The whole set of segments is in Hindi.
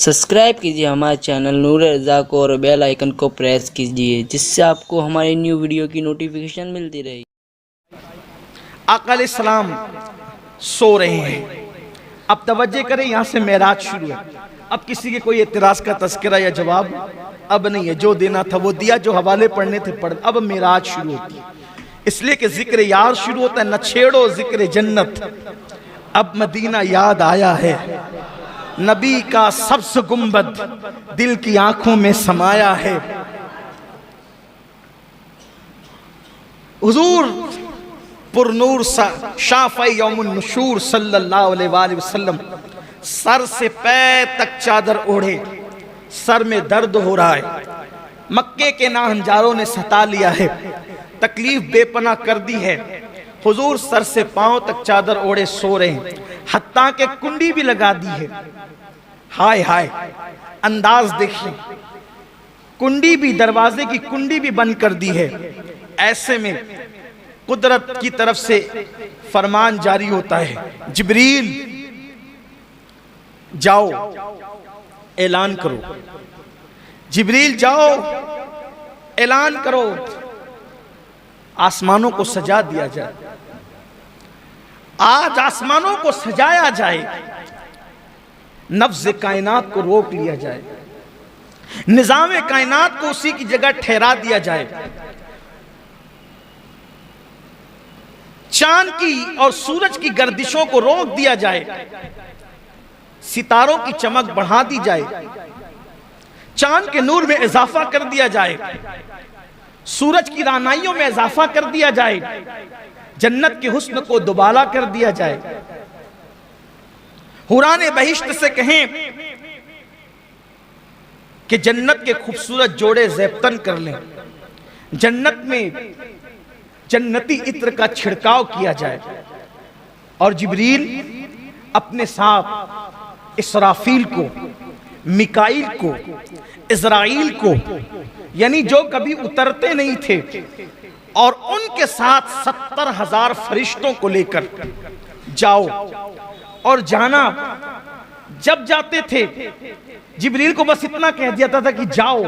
सब्सक्राइब कीजिए हमारे चैनल नूर रज़ा को और बेल आइकन को प्रेस कीजिए जिससे आपको हमारी न्यू वीडियो की नोटिफिकेशन मिलती रहे। आका अलैहिस्सलाम सो रहे हैं। अब तवज्जो करें, यहाँ से मेराज शुरू है। अब किसी के कोई एतराज का तज़किरा या जवाब अब नहीं है। जो देना था वो दिया, जो हवाले पढ़ने थे पढ़। अब मेराज शुरू होती है, इसलिए कि जिक्र यार शुरू होता है। न छेड़ो जिक्र जन्नत, अब मदीना याद आया है। नबी का सब्ज़ गुंबद दिल की आंखों में समाया है। हुजूर पुरनूर शाफ़ई यौमुन नुशूर सल्लल्लाहु अलैहि वसल्लम सर से पैर तक चादर ओढ़े, सर में दर्द हो रहा है। मक्के के नाहंजारों ने सता लिया है, तकलीफ बेपना कर दी है। हुजूर सर से पांव तक चादर ओढ़े सो रहे हैं, हत्ता के कुंडी भी लगा दी है। हाय हाय, अंदाज देखिए, कुंडी भी, दरवाजे की कुंडी भी बंद कर दी है। ऐसे में कुदरत की तरफ से फरमान जारी होता है, जिब्रील जाओ ऐलान करो, जिब्रील जाओ ऐलान करो, आसमानों को सजा दिया जाए। आज आसमानों को सजाया जाए, नफ्ज़ कायनात को रोक लिया जाए, निज़ाम कायनात को उसी की जगह ठहरा दिया जाए। चांद की और सूरज की गर्दिशों को रोक दिया जाए, सितारों की चमक बढ़ा दी जाए, चांद के नूर में इजाफा कर दिया जाए, सूरज की रानाइयों में इजाफा कर दिया जाए, जन्नत के हुस्न को दुबाला कर दिया जाए। हुराने बहिश्त से कहें कि जन्नत के खूबसूरत जोड़े ज़ेबतन कर लें, जन्नत में जन्नती इत्र का छिड़काव किया जाए, और जिब्रील अपने साथ इसराफील को, मिकाईल को, इज़राइल को, यानी जो कभी उतरते नहीं थे, और उनके साथ 70,000 फरिश्तों को लेकर जाओ। और जाना, जब जाते थे जिब्रील को बस इतना कह दिया था कि जाओ।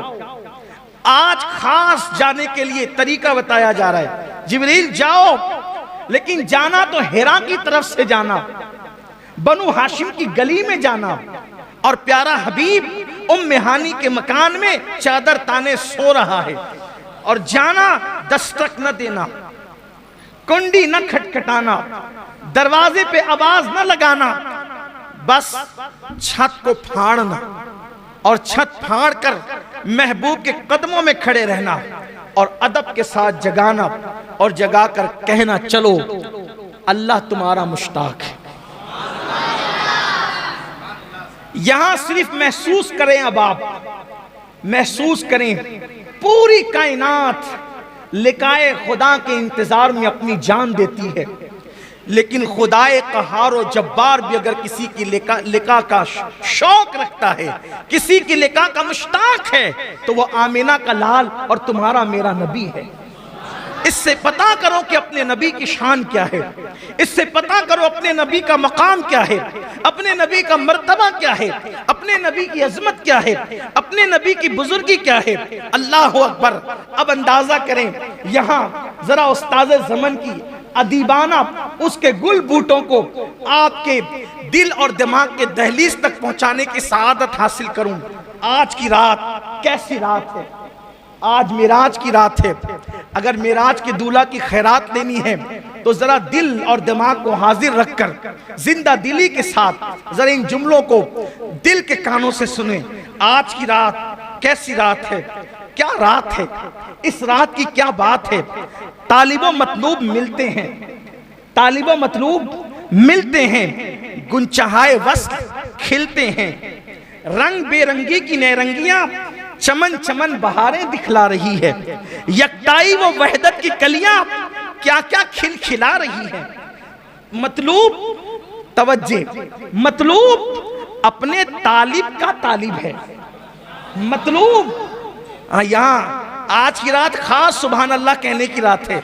आज खास जाने के लिए तरीका बताया जा रहा है, जिब्रील जाओ, लेकिन जाना तो हिरा की तरफ से जाना, बनु हाशिम की गली में जाना, और प्यारा हबीब उम्मे हानी के मकान में चादर ताने सो रहा है। और जाना, दस्तक न देना, कुंडी न खटखटाना, दरवाजे पे आवाज न लगाना, बस छत को फाड़ना, और छत फाड़ कर महबूब के कदमों में खड़े रहना, और अदब के साथ जगाना, और जगाकर कहना, चलो अल्लाह तुम्हारा मुश्ताक है। यहां सिर्फ महसूस करें, अब आप महसूस करें, पूरी कायनात लिकाए खुदा के इंतजार में अपनी जान देती है, लेकिन खुदाए कहार और जब्बार भी अगर किसी की लिका का शौक रखता है, किसी की लिका का मुश्ताक है, तो वो आमिना का लाल और तुम्हारा मेरा नबी है। इससे पता करो कि अपने नबी की शान क्या है, इससे पता करो अपने नबी का मकाम क्या है, अपने नबी का मर्तबा क्या है, अपने नबी की अजमत क्या है, अपने नबी की बुजुर्गी क्या है। अल्लाह अकबर। अब अंदाजा करें, यहाँ जरा उस्ताज़ ज़मन की अदीबाना उसके गुल बूटों को आपके दिल और दिमाग के दहलीज तक पहुंचाने की सआदत हासिल करूं। आज की रात कैसी रात है, आज मेराज की रात है। अगर मेराज के दूल्हा की खैरात लेनी है तो जरा दिल और दिमाग को हाजिर रखकर जिंदा दिली के साथ जरा इन जुमलों को दिल के कानों से सुने। आज की रात कैसी रात है, क्या रात है, इस रात की क्या बात है। तालिबो मतलूब मिलते हैं, तालिबो मतलूब मिलते हैं, गुनचहाए वस्ल खिलते हैं, रंग बेरंगी की नैरंगियां चमन चमन बहारें दिखला रही है, यकताई वो वहदत की कलियां क्या क्या खिलखिला रही है। मतलूब, तवज्जे, मतलूब अपने तालिब का तालिब है। मतलूब यहाँ आज की रात खास सुभान अल्लाह कहने की रात है,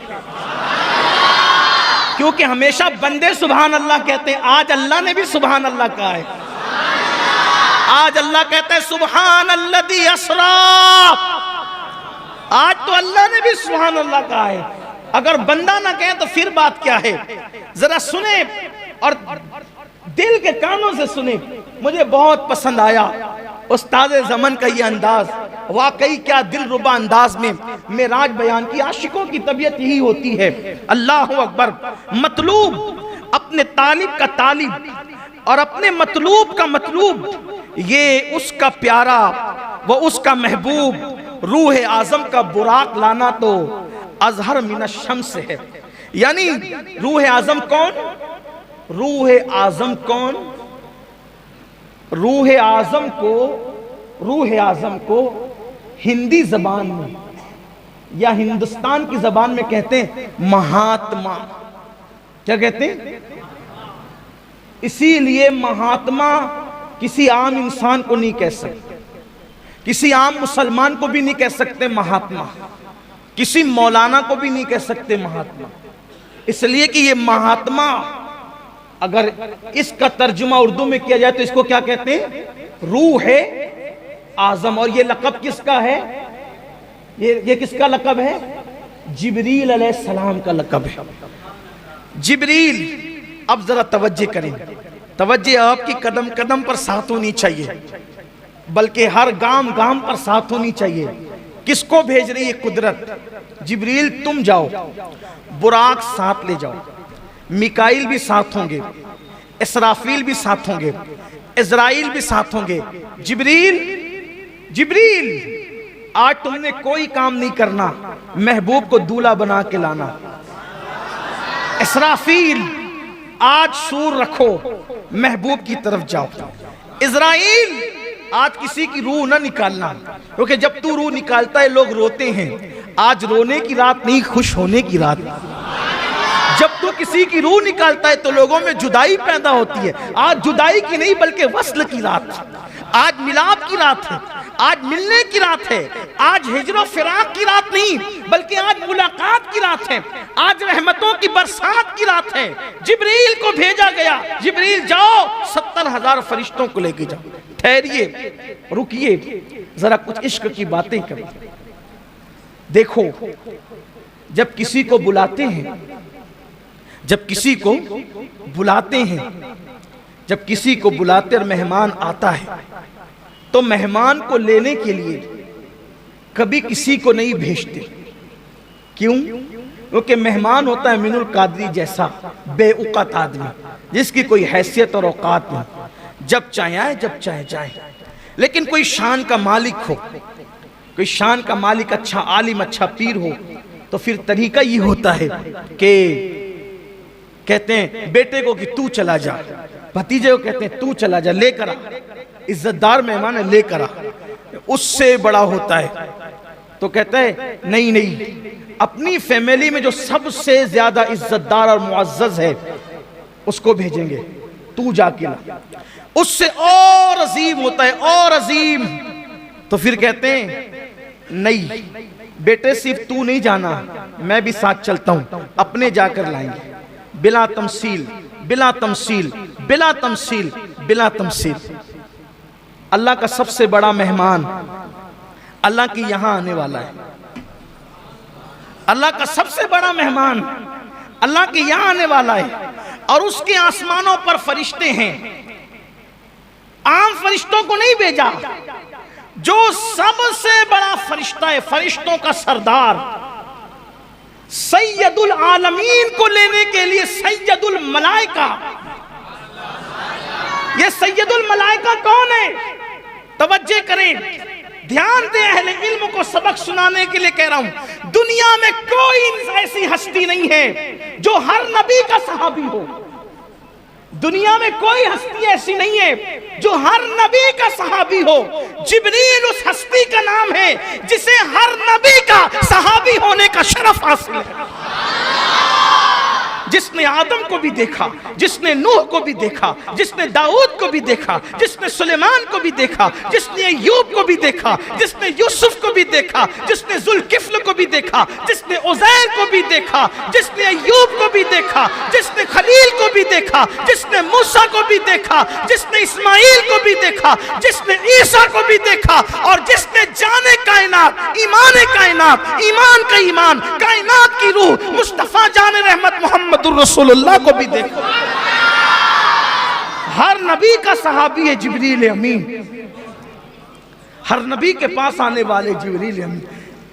क्योंकि हमेशा बंदे सुभान अल्लाह कहते हैं, आज अल्लाह ने भी सुभान अल्लाह कहा है। आज आज अल्लाह कहता है सुभान अल्लज़ी अस्रा। आज तो अल्लाह ने भी सुभान अल्लाह कहा है, अगर बंदा ना कहे तो फिर बात क्या है। जरा सुने और दिल के कानों से सुने। मुझे बहुत पसंद आया उस्ताद ज़मन का ये अंदाज, वाकई क्या दिलरुबा अंदाज में मेराज बयान की। आशिकों की तबीयत यही होती है। अल्लाह अकबर। मतलूब अपने तालिब का तालिब और अपने मतलूब का मतलूब, ये उसका प्यारा वो उसका महबूब रूह आजम का बुराक लाना तो अजहर मिन शम्स है। यानी रूह आजम कौन? रूह आजम कौन? रूह आजम को हिंदी जबान में या हिंदुस्तान की जबान में कहते हैं महात्मा। क्या कहते हैं? इसीलिए महात्मा किसी आम इंसान को नहीं कह सकते, किसी आम मुसलमान को भी नहीं कह सकते महात्मा, किसी मौलाना को भी नहीं कह सकते महात्मा। इसलिए कि ये महात्मा अगर इसका तर्जुमा उर्दू में किया जाए तो इसको क्या कहते हैं? रूह आजम। और ये लक़ब किसका है? ये किसका लक़ब है? जिब्रील अलैहिस्सलाम का लक़ब है। जिब्रील। अब जरा तवज्जो करें, तवज्जो आपकी कदम कदम पर साथ होनी चाहिए, बल्कि हर गांव गांव पर साथ होनी चाहिए। किसको भेज रही है कुदरत? जिब्रील तुम जाओ, बुराक साथ ले जाओ, मिकाइल भी साथ होंगे, इसराफील भी साथ होंगे, इज़राइल भी साथ होंगे। जिब्रील, जिब्रील आज तुमने कोई काम नहीं करना, महबूब को दूल्हा बना के लाना। इसराफील आज सूर रखो, महबूब की तरफ जाओ। इज़राइल आज किसी की रूह ना निकालना, क्योंकि जब तू रूह निकालता है लोग रोते हैं। आज रोने की रात नहीं, खुश होने की रात। जब तू किसी की रूह निकालता है तो लोगों में जुदाई पैदा होती है। आज जुदाई की नहीं बल्कि वस्ल की रात, आज मिलाप की रात है, आज मिलने की रात है, आज हिजरो फिराक की रात नहीं बल्कि आज मुलाकात की रात है, आज रहमतों की बरसात की रात है। जिब्रील को भेजा गया, जिब्रील जाओ 70,000 फरिश्तों को लेके जाओ। ठहरिए, रुकिए, जरा कुछ इश्क की बातें करें। देखो, जब किसी को बुलाते हैं, जब किसी को बुलाते हैं, जब किसी को बुलाते और मेहमान आता है तो मेहमान को लेने के लिए कभी किसी को नहीं भेजते। क्यों? क्योंकि मेहमान होता है मिनुल कादरी जैसा बेउक़त आदमी, जिसकी कोई हैसियत और औकात नहीं, जब चाहे आए जब चाहे जाए। लेकिन कोई शान का मालिक हो, कोई शान का मालिक, अच्छा आलिम, अच्छा पीर हो, तो फिर तरीका ये होता है कि कहते हैं बेटे को कि तू चला जा, भतीजे को कहते हैं तू चला जा, लेकर आ, इज्जतदार मेहमान है लेकर आ। उससे बड़ा होता है तो कहता है नहीं नहीं, अपनी फैमिली में जो सबसे ज्यादा इज्जतदार और मुअज़्ज़ज़ है उसको भेजेंगे, तू जाके ला। उससे और अजीम होता है, और अजीम। तो फिर कहते हैं नहीं बेटे, सिर्फ तू नहीं जाना, मैं भी साथ चलता हूं, अपने जाकर लाएंगे। बिला तमसील, बिला तमसील, बिला तमसील, बिला तमसील। अल्लाह का सबसे बड़ा मेहमान अल्लाह के यहां आने वाला है। अल्लाह का सबसे बड़ा मेहमान अल्लाह के यहां आने वाला है, और उसके आसमानों पर फरिश्ते हैं। आम फरिश्तों को नहीं भेजा, जो सबसे बड़ा फरिश्ता है, फरिश्तों का सरदार, सैयदुल आलमीन को लेने के लिए सैयदुल मलाइका। ये सैयदुल मलाइका कौन है? तवज्जो करें, ध्यान दें, अहले इल्म को सबक सुनाने के लिए कह रहा हूं। दुनिया में कोई ऐसी हस्ती नहीं है जो हर नबी का सहाबी हो। दुनिया में कोई हस्ती ऐसी नहीं है जो हर नबी का सहाबी हो। जिब्रील उस हस्ती का नाम है जिसे हर नबी का सहाबी होने का शरफ हासिल है। जिसने आदम को भी देखा, जिसने नूह को भी देखा, जिसने दाऊद को भी देखा, जिसने सुलेमान को भी देखा, जिसने अय्यूब को भी देखा, जिसने यूसुफ को भी देखा, जिसने जुल्किफ्ल को भी देखा, जिसने उज़ैर को भी देखा, जिसने अय्यूब को भी देखा, जिसने खलील को भी देखा, जिसने मूसा को भी देखा, जिसने इस्माइल को भी देखा, जिसने ईसा को भी देखा, और जिसने जाने कायनात, ईमान कायनात, ईमान का ईमान, कायनात की रूह मुस्तफा जाने रहमत मोहम्मदुर रसूलुल्लाह को भी देखा। हर नबी का सहाबी है जिब्रील अमीन, हर नबी के पास आने वाले जिब्रील अमीन।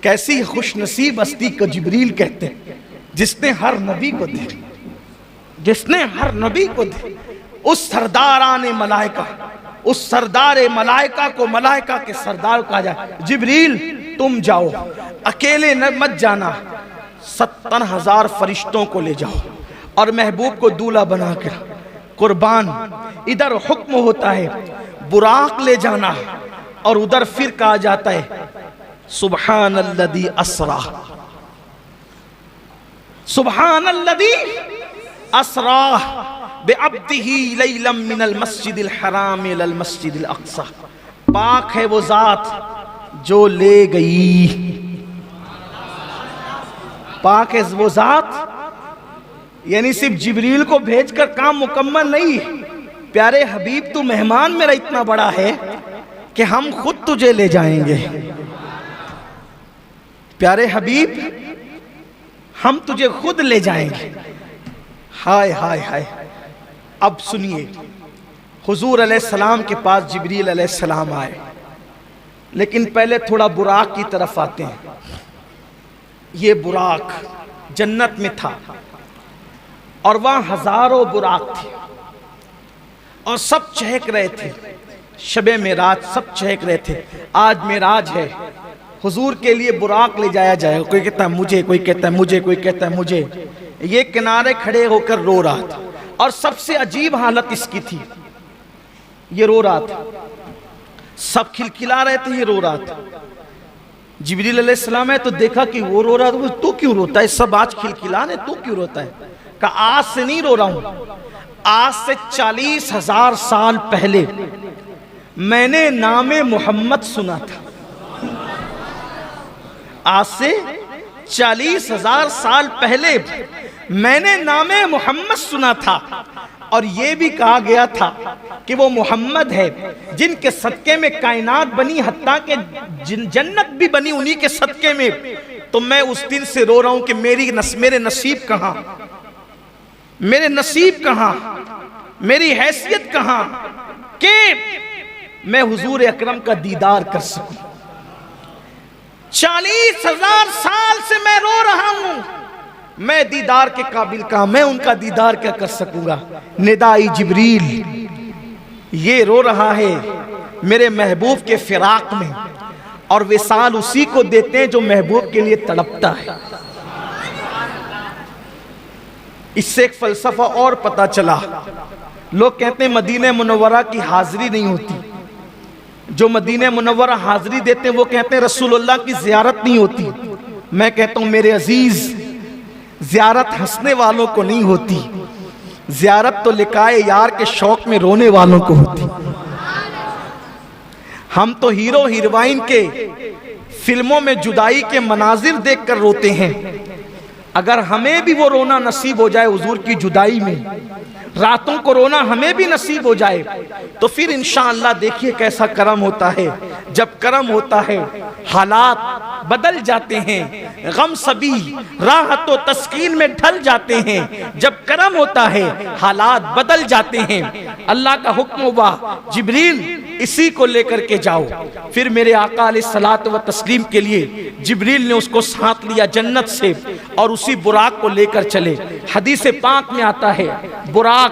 कैसी खुश नसीब हस्ती को जिब्रील कहते हैं, जिसने हर नबी को देखा, जिसने हर नबी को देखा। उस सरदाराने मलाइका, उस सरदार मलाइका को मलाइका के सरदार कहा जाए, जिब्रील तुम जाओ, अकेले न मत जाना, 70,000 फरिश्तों को ले जाओ और महबूब को दूल्हा बनाकर कुर्बान। इधर हुक्म होता है बुराक ले जाना, और उधर फिर कहा जाता है सुब्हानल्लज़ी अस्रा, सुब्हानल्लज़ी अस्रा बिअब्दिही लैलम मिनल मस्जिदिल हराम इलल मस्जिदिल अक़सा। पाक है वो जात जो ले गई, पाक है वो जात, यानी सिर्फ जिब्रील को भेजकर काम मुकम्मल नहीं। प्यारे हबीब तू मेहमान मेरा इतना बड़ा है कि हम खुद तुझे ले जाएंगे। प्यारे हबीब हम तुझे खुद ले जाएंगे। हाय हाय हाय। अब सुनिए, हुजूर अलैहिस्सलाम के पास जिब्रील अलैहिस्सलाम आए, लेकिन पहले थोड़ा बुराक की तरफ आते हैं। ये बुराक जन्नत में था और वहां हजारों बुराक थे और सब चहक रहे थे। शबे मेराज सब चहक रहे थे। आज मेराज है, हुजूर के लिए बुराक ले जाया जाएगा। कोई कहता है मुझे, कोई कहता है मुझे, कोई कहता है मुझे। ये किनारे खड़े होकर रो रहा था और सबसे अजीब हालत इसकी थी, ये रो रहा था, सब खिलखिला रहे थे, ये रो रहा था। जिब्रील अलैहिस्सलाम है तो देखा कि वो रो रहा था, तू क्यों रोता है, सब आज खिलखिला रहे, तू क्यों रोता है? कहा आज से नहीं रो रहा हूं, आज से 40,000 साल पहले मैंने नामे मोहम्मद सुना था। आज से 40,000 साल पहले मैंने नामे मोहम्मद सुना था और ये भी कहा गया था कि वो मोहम्मद है जिनके सदके में कायनात बनी, हत्ता के जन्नत भी बनी उन्हीं के सदके में। तो मैं उस दिन से रो रहा हूं कि मेरे नसीब कहां, मेरे नसीब कहां, मेरी हैसियत कहां कि मैं हुजूर अकरम का दीदार कर सकूं। 40,000 साल से मैं रो रहा हूं, मैं दीदार के काबिल कहां, मैं उनका दीदार क्या कर सकूंगा। निदाई जिब्रील, ये रो रहा है मेरे महबूब के फिराक में, और विसाल उसी को देते हैं जो महबूब के लिए तड़पता है। इससे एक फलसफा और पता चला। लोग कहते हैं मदीने मुनव्वरा की हाजिरी नहीं होती, जो मदीने मुनव्वरा हाजिरी देते हैं वो कहते हैं रसूलुल्लाह की जियारत नहीं होती। मैं कहता हूं मेरे अजीज, जियारत हंसने वालों को नहीं होती, जियारत तो लिकाए यार के शौक में रोने वालों को होती। हम तो हीरो हीरोइन के फिल्मों में जुदाई के मनाजिर देखकर रोते हैं। अगर हमें भी वो रोना नसीब हो जाए हुजूर की जुदाई में, रातों को रोना हमें भी नसीब हो जाए, तो फिर इंशाअल्लाह देखिए कैसा करम होता है। जब करम होता है हालात बदल जाते हैं, गम सभी राहत व तस्कीन में ढल जाते हैं। जब करम होता है हालात बदल जाते हैं। अल्लाह का हुक्म हुआ जिब्रील इसी को लेकर के जाओ। फिर मेरे आका अलैहिस्सलात व तस्लीम के लिए जिब्रील ने उसको साथ लिया जन्नत से और उसी बुराक को लेकर चले। हदीस पाक में आता है बुराक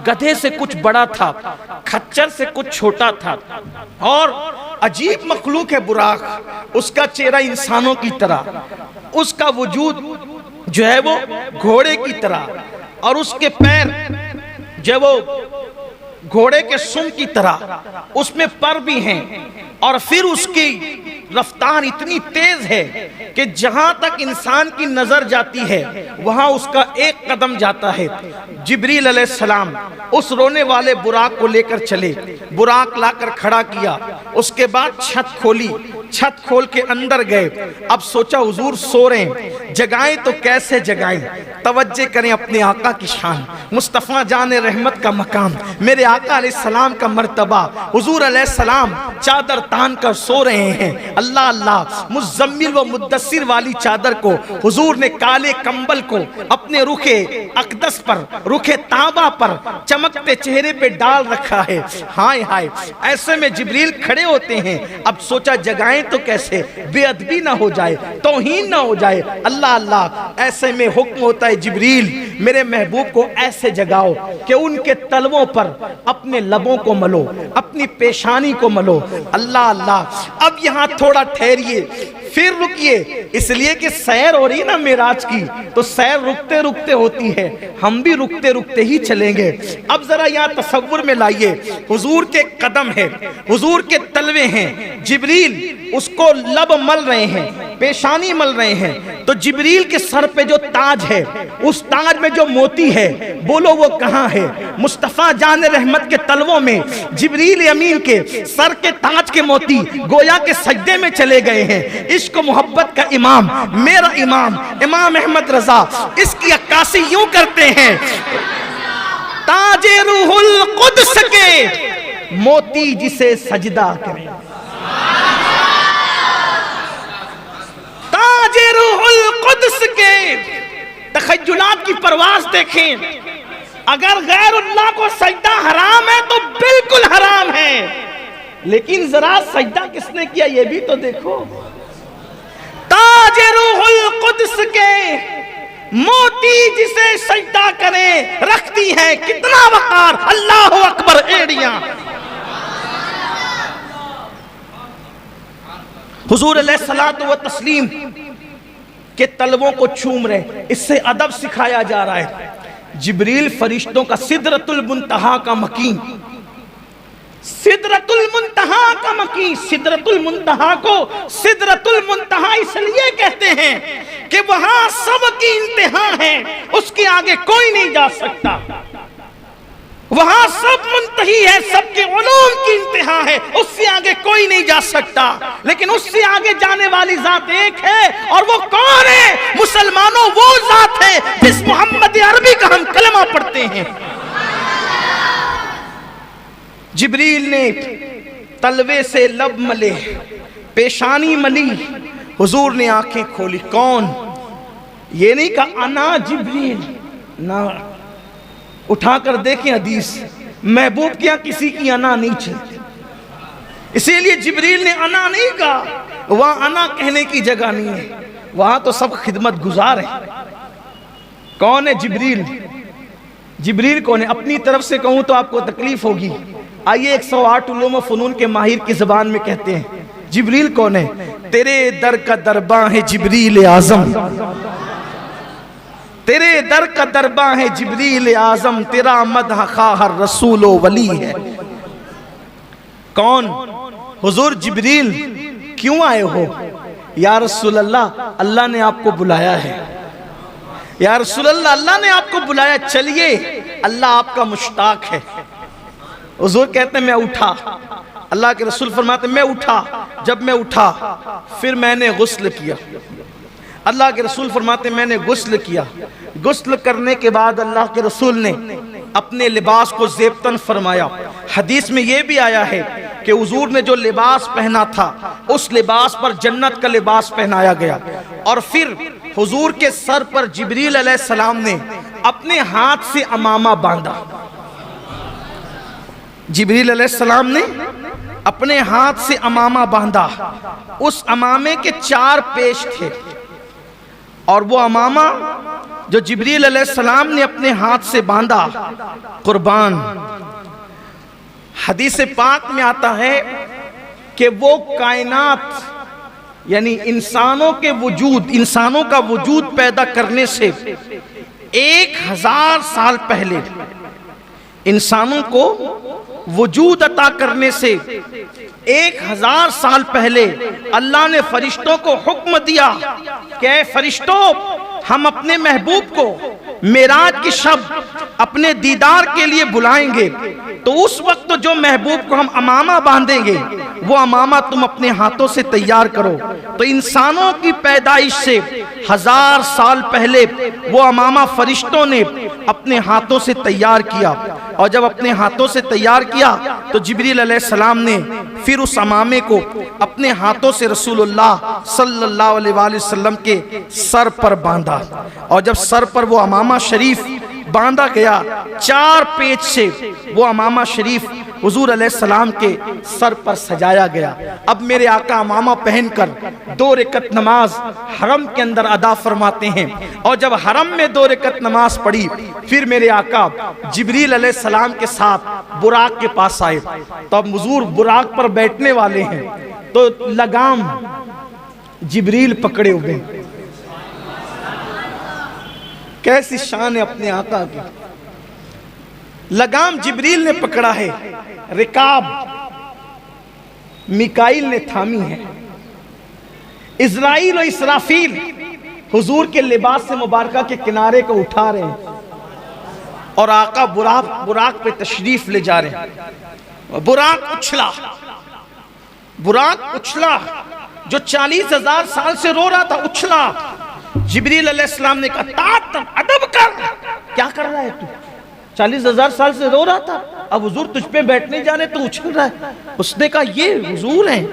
गधे से कुछ बड़ा था, खच्चर से कुछ छोटा था, और अजीब मखलूक है बुराक। उसका चेहरा इंसानों की तरह, उसका वजूद जो है वो घोड़े की तरह, और उसके पैर जो है वो घोड़े के सुम की तरह, उसमें पर भी हैं, और फिर उसकी रफ्तार इतनी तेज है कि जहां तक इंसान की नजर जाती है वहां उसका एक कदम जाता है। जिब्रील अलैहिस्सलाम उस रोने वाले बुराक को लेकर चले, बुराक लाकर खड़ा किया, उसके बाद छत खोली, छत खोल के अंदर गए। अब सोचा हुजूर सो रहे हैं, जगाएं तो कैसे जगाएं? तवज्जो करें अपने आका की शान, मुस्तफ़ा जान रहमत का मकाम, मेरे आका अलैहिस्सलाम का मर्तबा। हुजूर अलैहिस्सलाम चादर तान कर सो रहे हैं। अल्लाह अल्लाह, मुज़म्मिल व मुद्दस्सिर वाली चादर को हुजूर ने काले कंबल को अपने रुखे अक़दस पर, रुखे ताबा पर, चमकते चेहरे पे डाल रखा है। हाय हाय, ऐसे में जिब्रील खड़े होते हैं। अब सोचा जगाएं तो कैसे, बेअदबी ना हो जाए, तौहीन ना हो जाए। अल्लाह अल्लाह, ऐसे में हुक्म होता है जिब्रील मेरे महबूब को ऐसे जगाओ कि उनके तलवों पर अपने लबों को मलो, अपनी पेशानी को मलो। अल्लाह अल्लाह, अब यहाँ थोड़ा ठहरिए, फिर रुकिए, इसलिए कि सैर हो रही ना मेराज की, तो सैर रुकते रुकते होती है, हम भी रुकते रुकते ही चलेंगे। अब जरा यहाँ तसव्वुर में लाइए, हुजूर के कदम है, हुजूर के तलवे हैं, जिब्रील उसको लब मल रहे हैं, पेशानी मल रहे हैं। तो जिब्रील के सर पे जो ताज है, उस ताज में जो मोती है, बोलो वो कहाँ है? मुस्तफ़ा जान रहमत के तलवों में जिब्रील अमीन के सर के ताज के मोती गोया के सजदे में चले गए हैं। इश्क मोहब्बत का इमाम, मेरा इमाम इमाम अहमद रजा, इसकी अक्कासी यूं करते हैं, ताजे रूहुल कुद्स के मोती जिसे सजदा करे, ताजे रूहुल कुद्स के। तखय्युलात की परवाज़ देखें, अगर गैरुल्लाह को सजदा हराम है तो बिल्कुल हराम है, लेकिन जरा सजदा किसने किया ये भी तो देखो। ताजे रूहुल कुद्स के मोती जिसे सजदा करे, रखती है कितना वकार, अल्लाहु अकबर एड़ियां। हुजूर अलैहिस्सलातु व तस्लीम के तलवों को चूम रहे, इससे अदब सिखाया जा रहा है। जिब्रील फरिश्तों का सिदरतुल मुंतहा का मकीन, सिदरतुल मुंतहा का मकीन, सिदरतुल मुंतहा को सिदरतुल मुंतहा इसलिए कहते हैं कि वहां सबकी इंतहा है, उसके आगे कोई नहीं जा सकता। वहां सब मुंतही है, सबके उलूम की इंतहा है, उससे आगे कोई नहीं जा सकता। लेकिन उससे आगे जाने वाली जात एक है, और वो कौन है? मुसलमानों, वो जात है जिस मोहम्मद अरबी का हम कलमा पढ़ते हैं। जिब्रील ने तलवे से लब मले, पेशानी मली, हुजूर ने आंखें खोली। कौन? ये नहीं कहा अना जिब्रील, ना, उठाकर देखें हदीस, महबूब क्या किसी की अना नहीं चलती, इसीलिए जिब्रील ने अना नहीं कहा। वहां अना कहने की जगह नहीं है, वहां तो सब खिदमत गुजार है। कौन है जिब्रील? जिब्रील कौन है? अपनी तरफ से कहूं तो आपको तकलीफ होगी। आइए 108 उलूम व फनून के माहिर की जबान में कहते हैं जिब्रील कौन है। तेरे दर का दरबा है जिब्रील आजम, तेरे दर का दरबा है जिब्रील आजम, तेरा मदह खाहर रसूल वली है। कौन? हुजूर जिब्रील। क्यों आए हो? या रसूल अल्लाह, अल्लाह ने आपको बुलाया है। या रसूल अल्लाह, अल्लाह ने आपको बुलाया, चलिए, अल्लाह आपका मुश्ताक है। हुजूर कहते हैं मैं उठा, अल्लाह के रसूल फरमाते मैं उठा, जब मैं उठा फिर मैंने गुस्ल किया। अल्लाह के रसूल फरमाते मैंने गुस्ल किया, गुस्ल करने के बाद अल्लाह के रसूल ने अपने लिबास को ज़ेबतन फरमाया। हदीस में यह भी आया है कि हुजूर ने जो लिबास पहना था उस लिबास पर जन्नत का लिबास पहनाया गया। और फिर हुजूर के सर पर जिब्रील अलैहिस्सलाम ने अपने हाथ से अमामा बांधा। जिब्रील अलैहिस्सलाम ने अपने हाथ से अमामा बांधा। उस अमामे के 4 पेश थे, और वो अमामा जो जिब्रील अलैहिस्सलाम ने अपने हाथ से बांधा, कुर्बान, हदीस पाक में आता है कि वो कायनात यानी इंसानों के वजूद, इंसानों का वजूद पैदा करने से 1000 साल पहले, इंसानों को वजूद अता करने से 1000 साल पहले अल्लाह ने फरिश्तों को हुक्म दिया कि ऐ फरिश्तों, हम अपने महबूब को मेराज की शब अपने दीदार के लिए बुलाएंगे, तो उस वक्त जो महबूब को हम अमामा बांधेंगे वो अमामा तुम अपने हाथों से तैयार करो। तो इंसानों की पैदाइश से 1000 साल पहले वो अमामा फरिश्तों ने अपने हाथों से तैयार किया, और जब अपने हाथों से तैयार किया तो जिब्रील अलैहिस्सलाम ने फिर उस अमामे को अपने हाथों से रसूलुल्लाह सल्लल्लाहु अलैहि वसल्लम के सर पर बांधा, और जब सर पर वो अमामा शरीफ बांधा गया, 4 पेच से वो अमामा शरीफ हुजूर अलैहिस्सलाम के सर पर सजाया गया। अब मेरे आका अमामा पहनकर 2 रकत नमाज हरम के अंदर अदा फरमाते हैं, और जब हरम में 2 रकत नमाज पढ़ी, फिर मेरे आका जिब्रील अलैहिस्सलाम के साथ बुराक के पास आए। तो अब हुजूर बुराक पर बैठने वाले हैं, तो लगाम जिब्रील पकड़े हुए हैं। कैसी शान है अपने आका की। लगाम जिब्रील ने पकड़ा है, रिकाब मिकाइल ने थामी है, इज़राइल और इसराफील हुजूर के लिबास से मुबारका के किनारे को उठा रहे हैं, और आका बुराक पे तशरीफ ले जा रहे हैं। बुराक उछला, जो 40,000 साल से रो रहा था उछला। जिब्रील अलैहिस्सलाम ने कहा, तात अदब कर, क्या कर रहा है तू? 40,000 साल से रो रहा था, अब हुजूर तुझ पे बैठने जा रहे तो उछल रहा है। उसने कहा ये हुजूर हैं।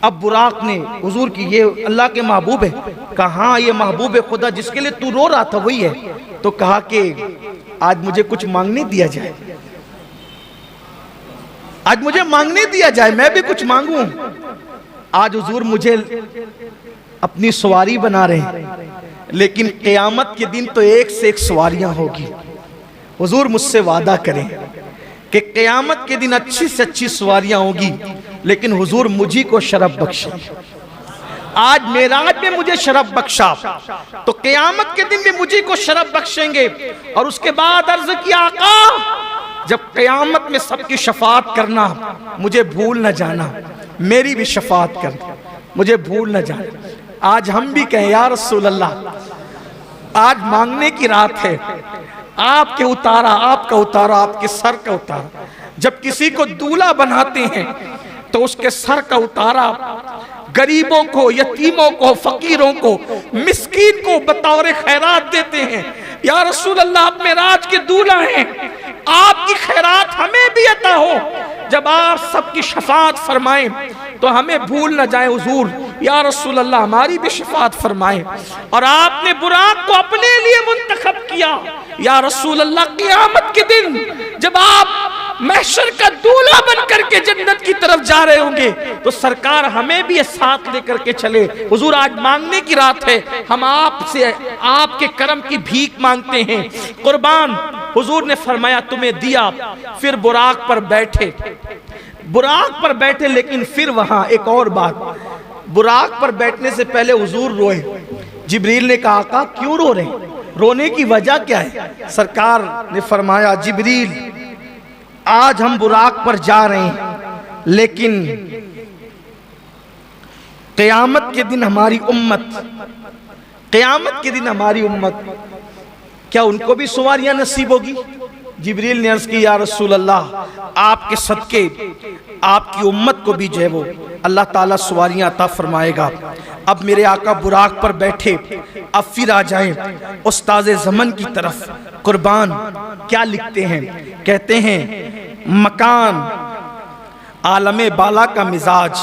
अब बुराक ने हुजूर की, ये अल्लाह के महबूब है। कहा हाँ, ये महबूब खुदा जिसके लिए तू रो रहा था वही है। तो कहा कि आज मुझे कुछ मांगने दिया जाए, आज मुझे मांगने दिया जाए, मैं भी कुछ मांगूं। आज हुजूर मुझे अपनी सवारी बना रहे हैं, लेकिन क़यामत के दिन तो एक से एक सवारियां होगी। हुजूर मुझसे वादा करें कि क़यामत के दिन अच्छी से अच्छी सवारियां होगी, लेकिन हुजूर मुझी को शरफ बख्शे। आज मेराज में मुझे शरफ बख्शा, तो क़यामत के दिन भी मुझी को शरफ बख्शेंगे। और उसके बाद अर्ज किया, आका जब क़यामत में सबकी शफाअत करना, मुझे भूल न जाना, मेरी भी शफाअत कर, मुझे भूल न जाना। आज हम भी कहें, या रसूल अल्लाह, आज मांगने की रात है, आपके उतारा, आपका उतारा, आपके सर का उतारा। जब किसी को दूल्हा बनाते हैं तो उसके सर का उतारा गरीबों को, यतीमों को, फकीरों को, मिस्कीन को बतौर खैरात देते हैं। या रसूल अल्लाह, आप मेराज के दूल्हा हैं, आपकी खैरात हमें भी अता हो। जब आप सबकी शफाअत फरमाएं तो हमें भूल न जाए हुजूर। या रसूल अल्लाह, हमारी भी शफाअत फरमाएं। और आपने बुराक को अपने लिए मुंतखब किया। या रसूल अल्लाह, क़यामत के दिन जब आप महशर का दूल्हा बन करके जन्नत की तरफ जा रहे होंगे, तो सरकार हमें भी साथ लेकर के चले। हुजूर आज मांगने की रात है, हम आपसे आपके करम की भीख मांगते हैं। कुर्बान हुजूर ने फरमाया तुम्हें दिया। फिर बुराक पर बैठे, लेकिन फिर वहां एक और बात, बुराक पर बैठने से पहले हुजूर रोए। जिब्रील ने कहा, आका क्यों रो रहे हैं, रोने की वजह क्या है? सरकार ने फरमाया, जिब्रील आज हम बुराक पर जा रहे हैं, लेकिन क़यामत के दिन हमारी उम्मत, क्या उनको भी सवारियां नसीब होगी? जिब्रील ने अर्ज की, या रसूल अल्लाह, आपके सदके आपकी उम्मत को भी जो है वो अल्लाह ताला सवारियां अता फरमाएगा। अब मेरे आका बुराक पर बैठे, अब फिर आ जाएं उस्ताज़े ज़मन की तरफ। कुर्बान क्या लिखते हैं? कहते हैं, मकान आलमे बाला का मिजाज,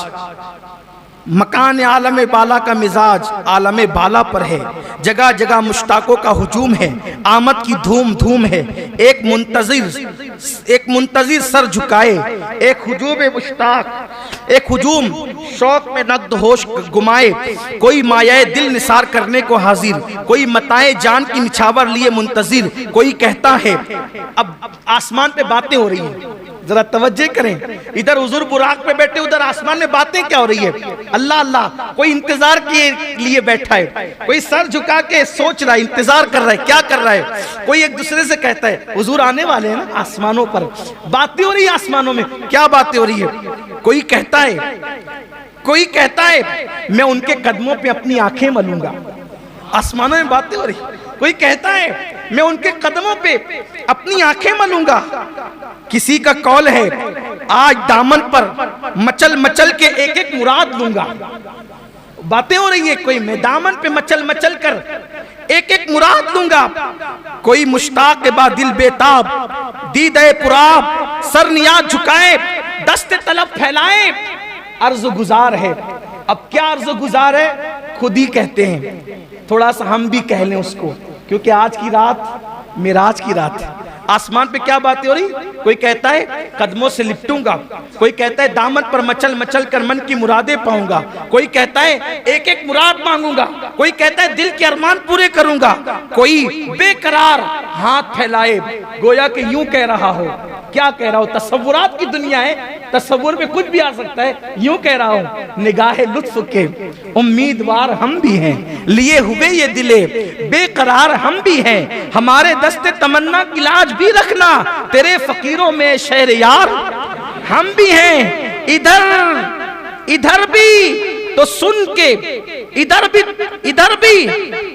मकान आलम बाला का मिजाज आलम बाला पर है। जगह जगह मुश्ताकों का हुजूम है, आमद की धूम धूम है। एक मुंतजिर सर झुकाए, एक हुजूम मुश्ताक, एक हुजूम शौक में नक्द होश गुमाए। कोई मायाए दिल निसार करने को हाजिर, कोई मताए जान की निछावर लिए मुंतजिर। कोई कहता है, अब आसमान पे बातें हो रही हैं, जरा तवज्जो करें, इधर हुजूर बुराक पे बैठे, उधर आसमान में बातें क्या हो रही है? अल्लाह अल्लाह, कोई इंतजार के लिए बैठा है, कोई सर झुका के सोच रहा है, इंतजार कर रहा है, क्या कर रहा है? कोई एक दूसरे से कहता है हुजूर आने वाले हैं ना। आसमानों पर बातें हो रही है, आसमानों में क्या बातें हो रही है? कोई कहता है मैं उनके कदमों पे अपनी आंखें मलूंगा, आसमानों में बातें हो रही। कोई कहता है मैं उनके कदमों पे अपनी आंखें मलूंगा। किसी का कौल है आज दामन पर मचल मचल के एक एक मुराद लूंगा। बातें हो रही है, कोई मैं दामन पे मचल मचल कर एक एक मुराद लूंगा। कोई मुश्ताक के बाद दिल बेताब, दीदे पुराब, सर नियाज झुकाए, दस्ते तलब फैलाए, अर्ज गुजार है। अब क्या अर्ज गुजार है? खुद ही कहते हैं, थोड़ा सा हम भी कह लें उसको, क्योंकि आज की रात मिराज की रात है। आसमान पे क्या बातें हो रही? कोई कहता है कदमों से लिपटूंगा, कोई कहता है दामन पर मचल मचल कर मन की मुरादें पाऊंगा, कोई कहता है एक एक मुराद मांगूंगा, कोई कहता है दिल के अरमान पूरे करूंगा, कोई बेकरार हाथ फैलाए गोया कि यूं कह रहा हो। क्या कह रहा हो? तसव्वुरात की दुनिया है, तसव्वुर में कुछ भी आ सकता है। यूं कह रहा हूं निगाहे लुत्फ के उम्मीदवार हम भी हैं, लिए हुए ये दिले बेकरार हम भी हैं, हमारे दस्ते तमन्ना की लाज भी रखना, तेरे फकीरों में शहर यार हम भी हैं। इधर भी तो सुन के, इधर भी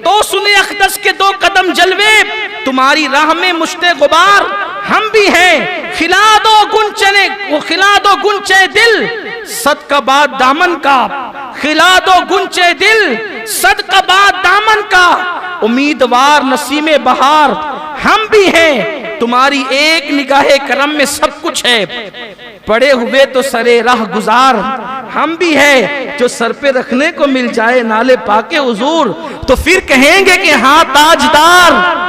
तो सुने अखदस के दो कदम जलवे, तुम्हारी राह में मुश्ते गुबार हम भी हैं। खिला दो गुंचे दिल सदका बाद दामन का, खिला दो गुंचे दिल सदका बाद दामन का, उम्मीदवार नसीमे बहार हम भी हैं, तुम्हारी एक निगाहे करम में सब कुछ है, पड़े हुए तो सरे राह गुजार हम भी है, जो सर पे रखने को मिल जाए नाले पाके हुजूर तो फिर कहेंगे कि हाँ ताजदार।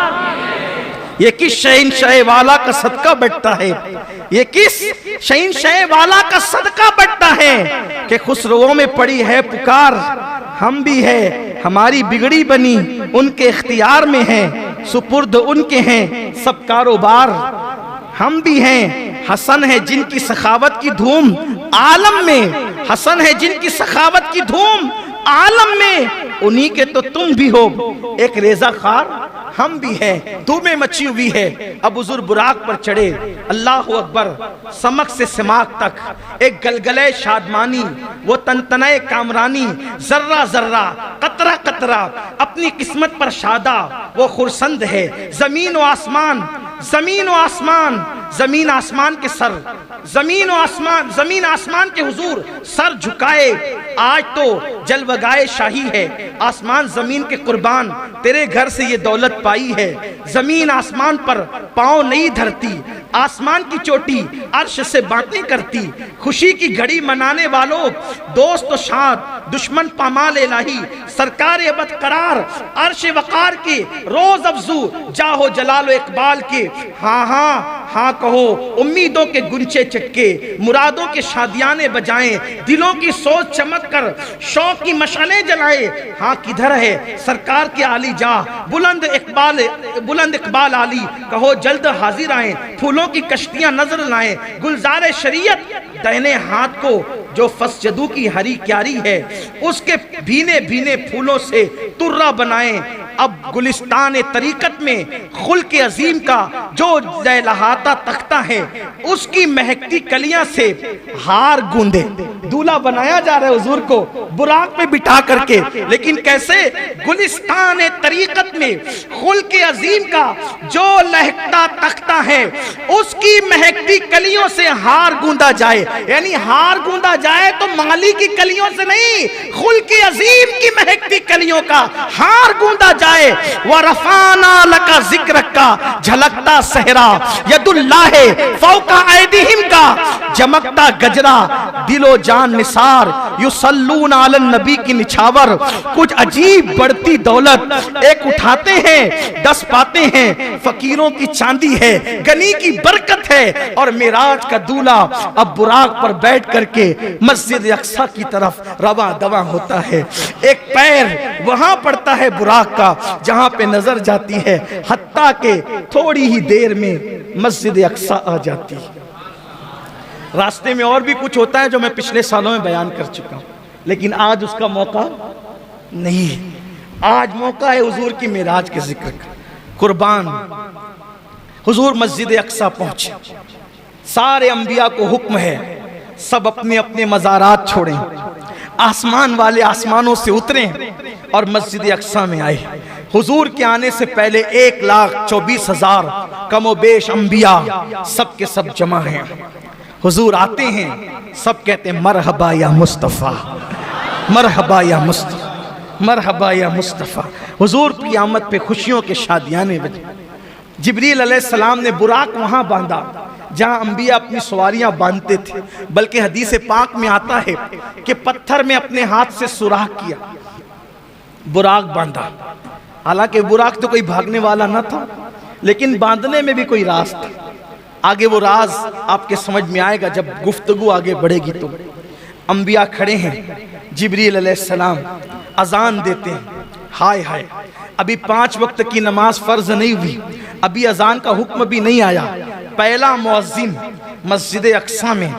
ये किस शहंशाह वाला का सदका बढ़ता है, ये किस शहंशाह वाला का सदका बढ़ता है कि खुसरों में पड़ी है पुकार हम भी है, हमारी बिगड़ी बनी उनके इख्तियार में है, सुपुर्द उनके हैं सब कारोबार हम भी हैं। हसन है जिनकी सखावत की धूम आलम में, हसन है जिनकी सखावत की धूम आलम में, उन्हीं के तो तुम भी हो एक रेजा खार हम भी हैं, धूमें मची हुई है। अब हुजूर बुराक पर चढ़े, अल्लाह अकबर, समक से सिमाक तक एक गलगले शादमानी, वो तनतने कामरानी, जर्रा जर्रा कतरा कतरा अपनी किस्मत पर शादा वो खुरसंद है। जमीन व आसमान, जमीन व आसमान, जमीन आसमान के सर, जमीन आसमान के हुजूर सर झुकाए, आज तो जलवगाए शाही है, आसमान जमीन के कुर्बान तेरे घर से ये दौलत पाई है। जमीन आसमान पर पांव नहीं धरती, आसमान की चोटी अर्श से बातें करती, खुशी की घड़ी मनाने वालों दोस्त शाद दुश्मन पामाल इलाही, सरकार अबद करार अर्श वकार के रोज अफजू जाहो जलालो इकबाल के। हाँ हाँ हाँ कहो उम्मीदों के गुंचे चटके, मुरादों के शादियाने बजाएं, दिलों की सोच चमक कर शौक की मशालें जलाए। हाँ किधर है सरकार के आली जा बुलंद इकबाल आली, कहो जल्द हाजिर आए, फूलों की कश्तियां नजर लाएं, गुलजारे शरीयत दाहिने हाथ को जो फसजदू की हरी क्यारी है उसके भीने भीने फूलों से तुर्रा बनाएं। अब गुलिस्तान तरीकत में खुल्क अजीम का जो लहलहाता तख्ता है उसकी महकती कलियां से हार गूंदे। दूल्हा बनाया जा रहा है हुजूर को बुराक पे बिठा करके, लेकिन कैसे? गुलिस्तान तरीकत में खुल्क अजीम का जो लहकता तख्ता है उसकी महकती कलियों से हार गूंदा जाए, यानी हार गूंदा जाए तो माली की कलियों से नहीं, खुल्क अजीम की महकती कलियों का हार गूंदा जाए। व रफाना लका जिक्र का झलकता सहरा यदुल्लाह फौका ऐदिहिम का चमकता गजरा दिलो जान निसार युसल्लून अलन नबी की निछावर। कुछ अजीब बढ़ती दौलत एक उठाते हैं 10 पाते हैं, फकीरों की चांदी है गनी की बरकत है, और मिराज का दूल्हा अब बुराक पर बैठ करके मस्जिद अक्सा की तरफ रवा दवा होता है। एक पैर वहां पड़ता है बुराक का जहां पे नजर जाती है, हत्ता के थोड़ी ही देर में मस्जिद अक्सा आ जाती है। रास्ते में और भी कुछ होता है जो मैं पिछले सालों में बयान कर चुका हूं, लेकिन आज उसका मौका नहीं है। आज मौका है हुजूर की मेराज के जिक्र का। कुर्बान हुजूर मस्जिद अक्सा पहुंचे, सारे अंबिया को हुक्म है सब अपने अपने मज़ारात छोड़ें, आसमान वाले आसमानों से उतरें और मस्जिद अक्सा में आए। हुजूर के आने से पहले 1,24,000 कमोबेश अंबिया सब के सब जमा हैं। हुजूर आते हैं, सब कहते हैं मरहबा या मुस्तफ़ा, मरहबा या मुस्तफ़ा, मरहबा या मुस्तफ़ा। हुजूर की आमद पे खुशियों के शादियाने बजे। जिब्रील अलैहिस्सलाम ने बुराक वहां बांधा जहां अंबिया अपनी सवारियां बांधते थे, बल्कि हदीस पाक में आता है कि पत्थर में अपने हाथ से सुराख किया, बुराक बांधा। हालांकि बुराक तो कोई भागने वाला न था, लेकिन बांधने में भी कोई राज था। आगे वो राज आपके समझ में आएगा जब गुफ्तगू आगे बढ़ेगी। तो अंबिया खड़े हैं, जिब्रील अलैहिस्सलाम अजान देते हैं। हाय हाय, अभी 5 वक्त की नमाज फर्ज नहीं हुई, अभी अजान का हुक्म भी नहीं आया। पहला मुअज्जिन मस्जिद अक्सा में,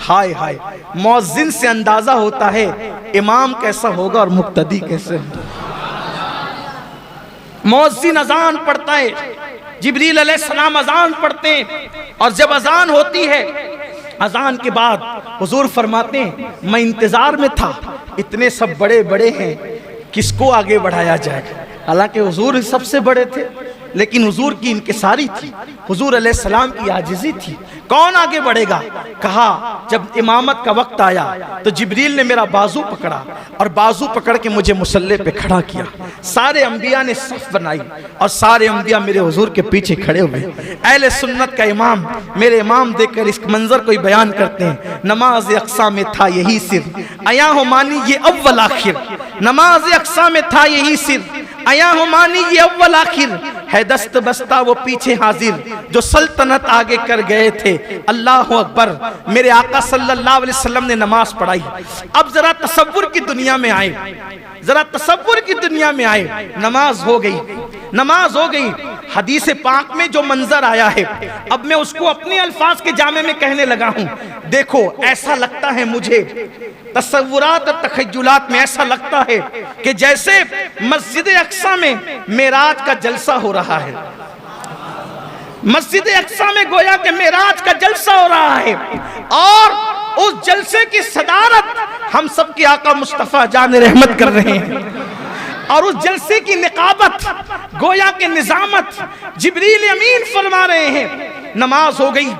हाय हाय, मुअज्जिन से अंदाजा होता है इमाम कैसा होगा और मुक्तदी कैसे होगा। मुअज्जिन अजान पढ़ता है, जिब्रील अलैहिस्सलाम अजान पढ़ते हैं, और जब अजान होती है, अजान के बाद हुजूर फरमाते हैं मैं इंतजार में था, इतने सब बड़े बड़े हैं, किसको आगे बढ़ाया जाएगा। हालांकि हुजूर सबसे बड़े थे, लेकिन हुजूर की इनकिसारी थी, हुजूर अलैहिस्सलाम की आजिज़ी थी। कौन आगे बढ़ेगा? कहा जब इमामत का वक्त आया तो जिब्रील ने मेरा बाजू पकड़ा और बाजू पकड़ के मुझे मुसल्ले पे खड़ा किया। सारे अंबिया ने सफ बनाई और सारे अंबिया मेरे हुजूर के पीछे खड़े हुए। अहले सुन्नत का इमाम, मेरे इमाम देखकर इस मंजर को बयान करते हैं, नमाज अक्सा में था यही सिर, आया हो मानी ये अव्वल आखिर। नमाज अक्सा में था यही सिर, आया हो मानी ये अव्वल आखिर। है दस्त बस्ता वो पीछे हाजिर, जो सल्तनत आगे कर गए थे। अल्लाह अकबर। मेरे आका सल्लल्लाहु अलैहि वसल्लम ने नमाज पढ़ाई। अब जरा तसव्वुर की दुनिया में आए, जरा तसव्वुर की दुनिया में आए। नमाज हो गई, नमाज हो गई। हदीस पाक में जो मंजर आया है, अब मैं उसको अपने अल्फाज के जामे में कहने लगा हूं। देखो, ऐसा लगता है मुझे, तसव्वुरात और तखय्युलात में ऐसा लगता है कि जैसे मस्जिद अक्सा में मेराज का जलसा हो रहा है। मस्जिद अक्सा में गोया के मेराज का जलसा हो रहा है, और उस जलसे की सदारत हम सब के आका मुस्तफा जान रहमत कर रहे हैं, और उस जलसे की निकाबत, गोया के निजामत जिब्रील अमीन फरमा रहे हैं। नमाज हो गई,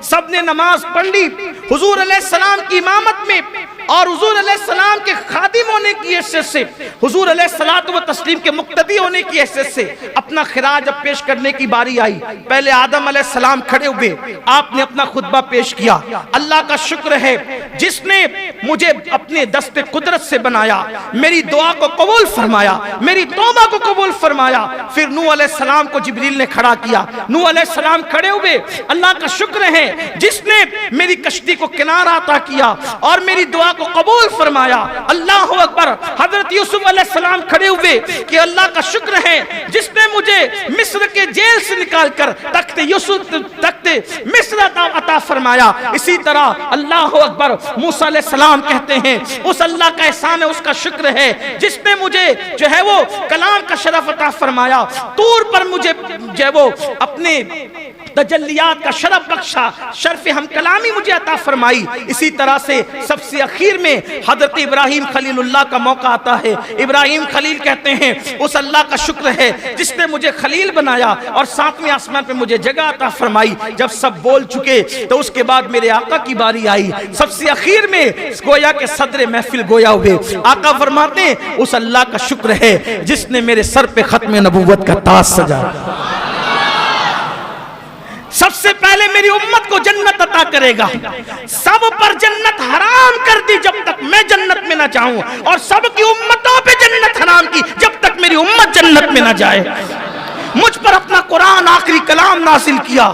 सबने नमाज पढ़ ली हुजूर अलैहिस्सलाम की इमामत में, और हुजूर अलैहिस्सलाम के खादिम होने की हैसियत से, हुजूर अलैहिस्सलात व तस्लीम के मुक्तदी होने की हैसियत से अपना खिराज अब पेश करने की बारी आई। पहले आदम अलैहिस्सलाम खड़े हुए, आपने अपना खुतबा पेश किया। अल्लाह का शुक्र है जिसने मुझे अपने दस्ते कुदरत से बनाया, मेरी दुआ को कबूल फरमाया, मेरी तौबा को कबूल फरमाया। फिर नूह अलैहिस्सलाम को जिब्रील ने खड़ा किया, नूह अलैहिस्सलाम खड़े हुए। अल्लाह का शुक्र है जिसने मेरी कश्ती को किनारा अता किया और मेरी दुआ को कबूल फरमाया। अल्लाह अकबर। हजरत यूसुफ अलैहिस्सलाम खड़े हुए कि अल्लाह का शुक्र है जिसने मुझे मिस्र के जेल से निकालकर तख्ते यूसुफ, तख्ते मिस्र अता फरमाया। इसी तरह अल्लाह अकबर। मूसा अलैहिस्सलाम कहते हैं उस अल्लाह का एहसान है, उसका शुक्र है जिसने मुझे जो है वो कलाम का शरफ अता फरमाया। तूर पर मुझे जो है वो अपने तजल्लियात का शरफ बख्शा, शर्फ हम कलामी मुझे अता फरमाई। इसी तरह से सबसे आखिर में हजरत इब्राहिम खलीलुल्लाह का मौका आता है। इब्राहिम खलील कहते हैं उस अल्लाह का शुक्र है जिसने मुझे खलील बनाया और 7वें आसमान पे मुझे जगह अता फरमाई। जब सब बोल चुके तो उसके बाद मेरे आका की बारी आई। सबसे आखिर में गोया के सदर महफिल गोया हुए। आका फरमाते उस अल्लाह का शुक्र है जिसने मेरे सर पे खत्म नबूवत का ताज सजाया। सबसे पहले मेरी उम्मत को जन्नत अता करेगा। सब पर जन्नत हराम कर दी जब तक मैं जन्नत में ना जाऊं, और सबकी उम्मतों पे जन्नत हराम की जब तक मेरी उम्मत जन्नत में ना जाए। मुझ पर अपना कुरान आखिरी कलाम नासिल किया।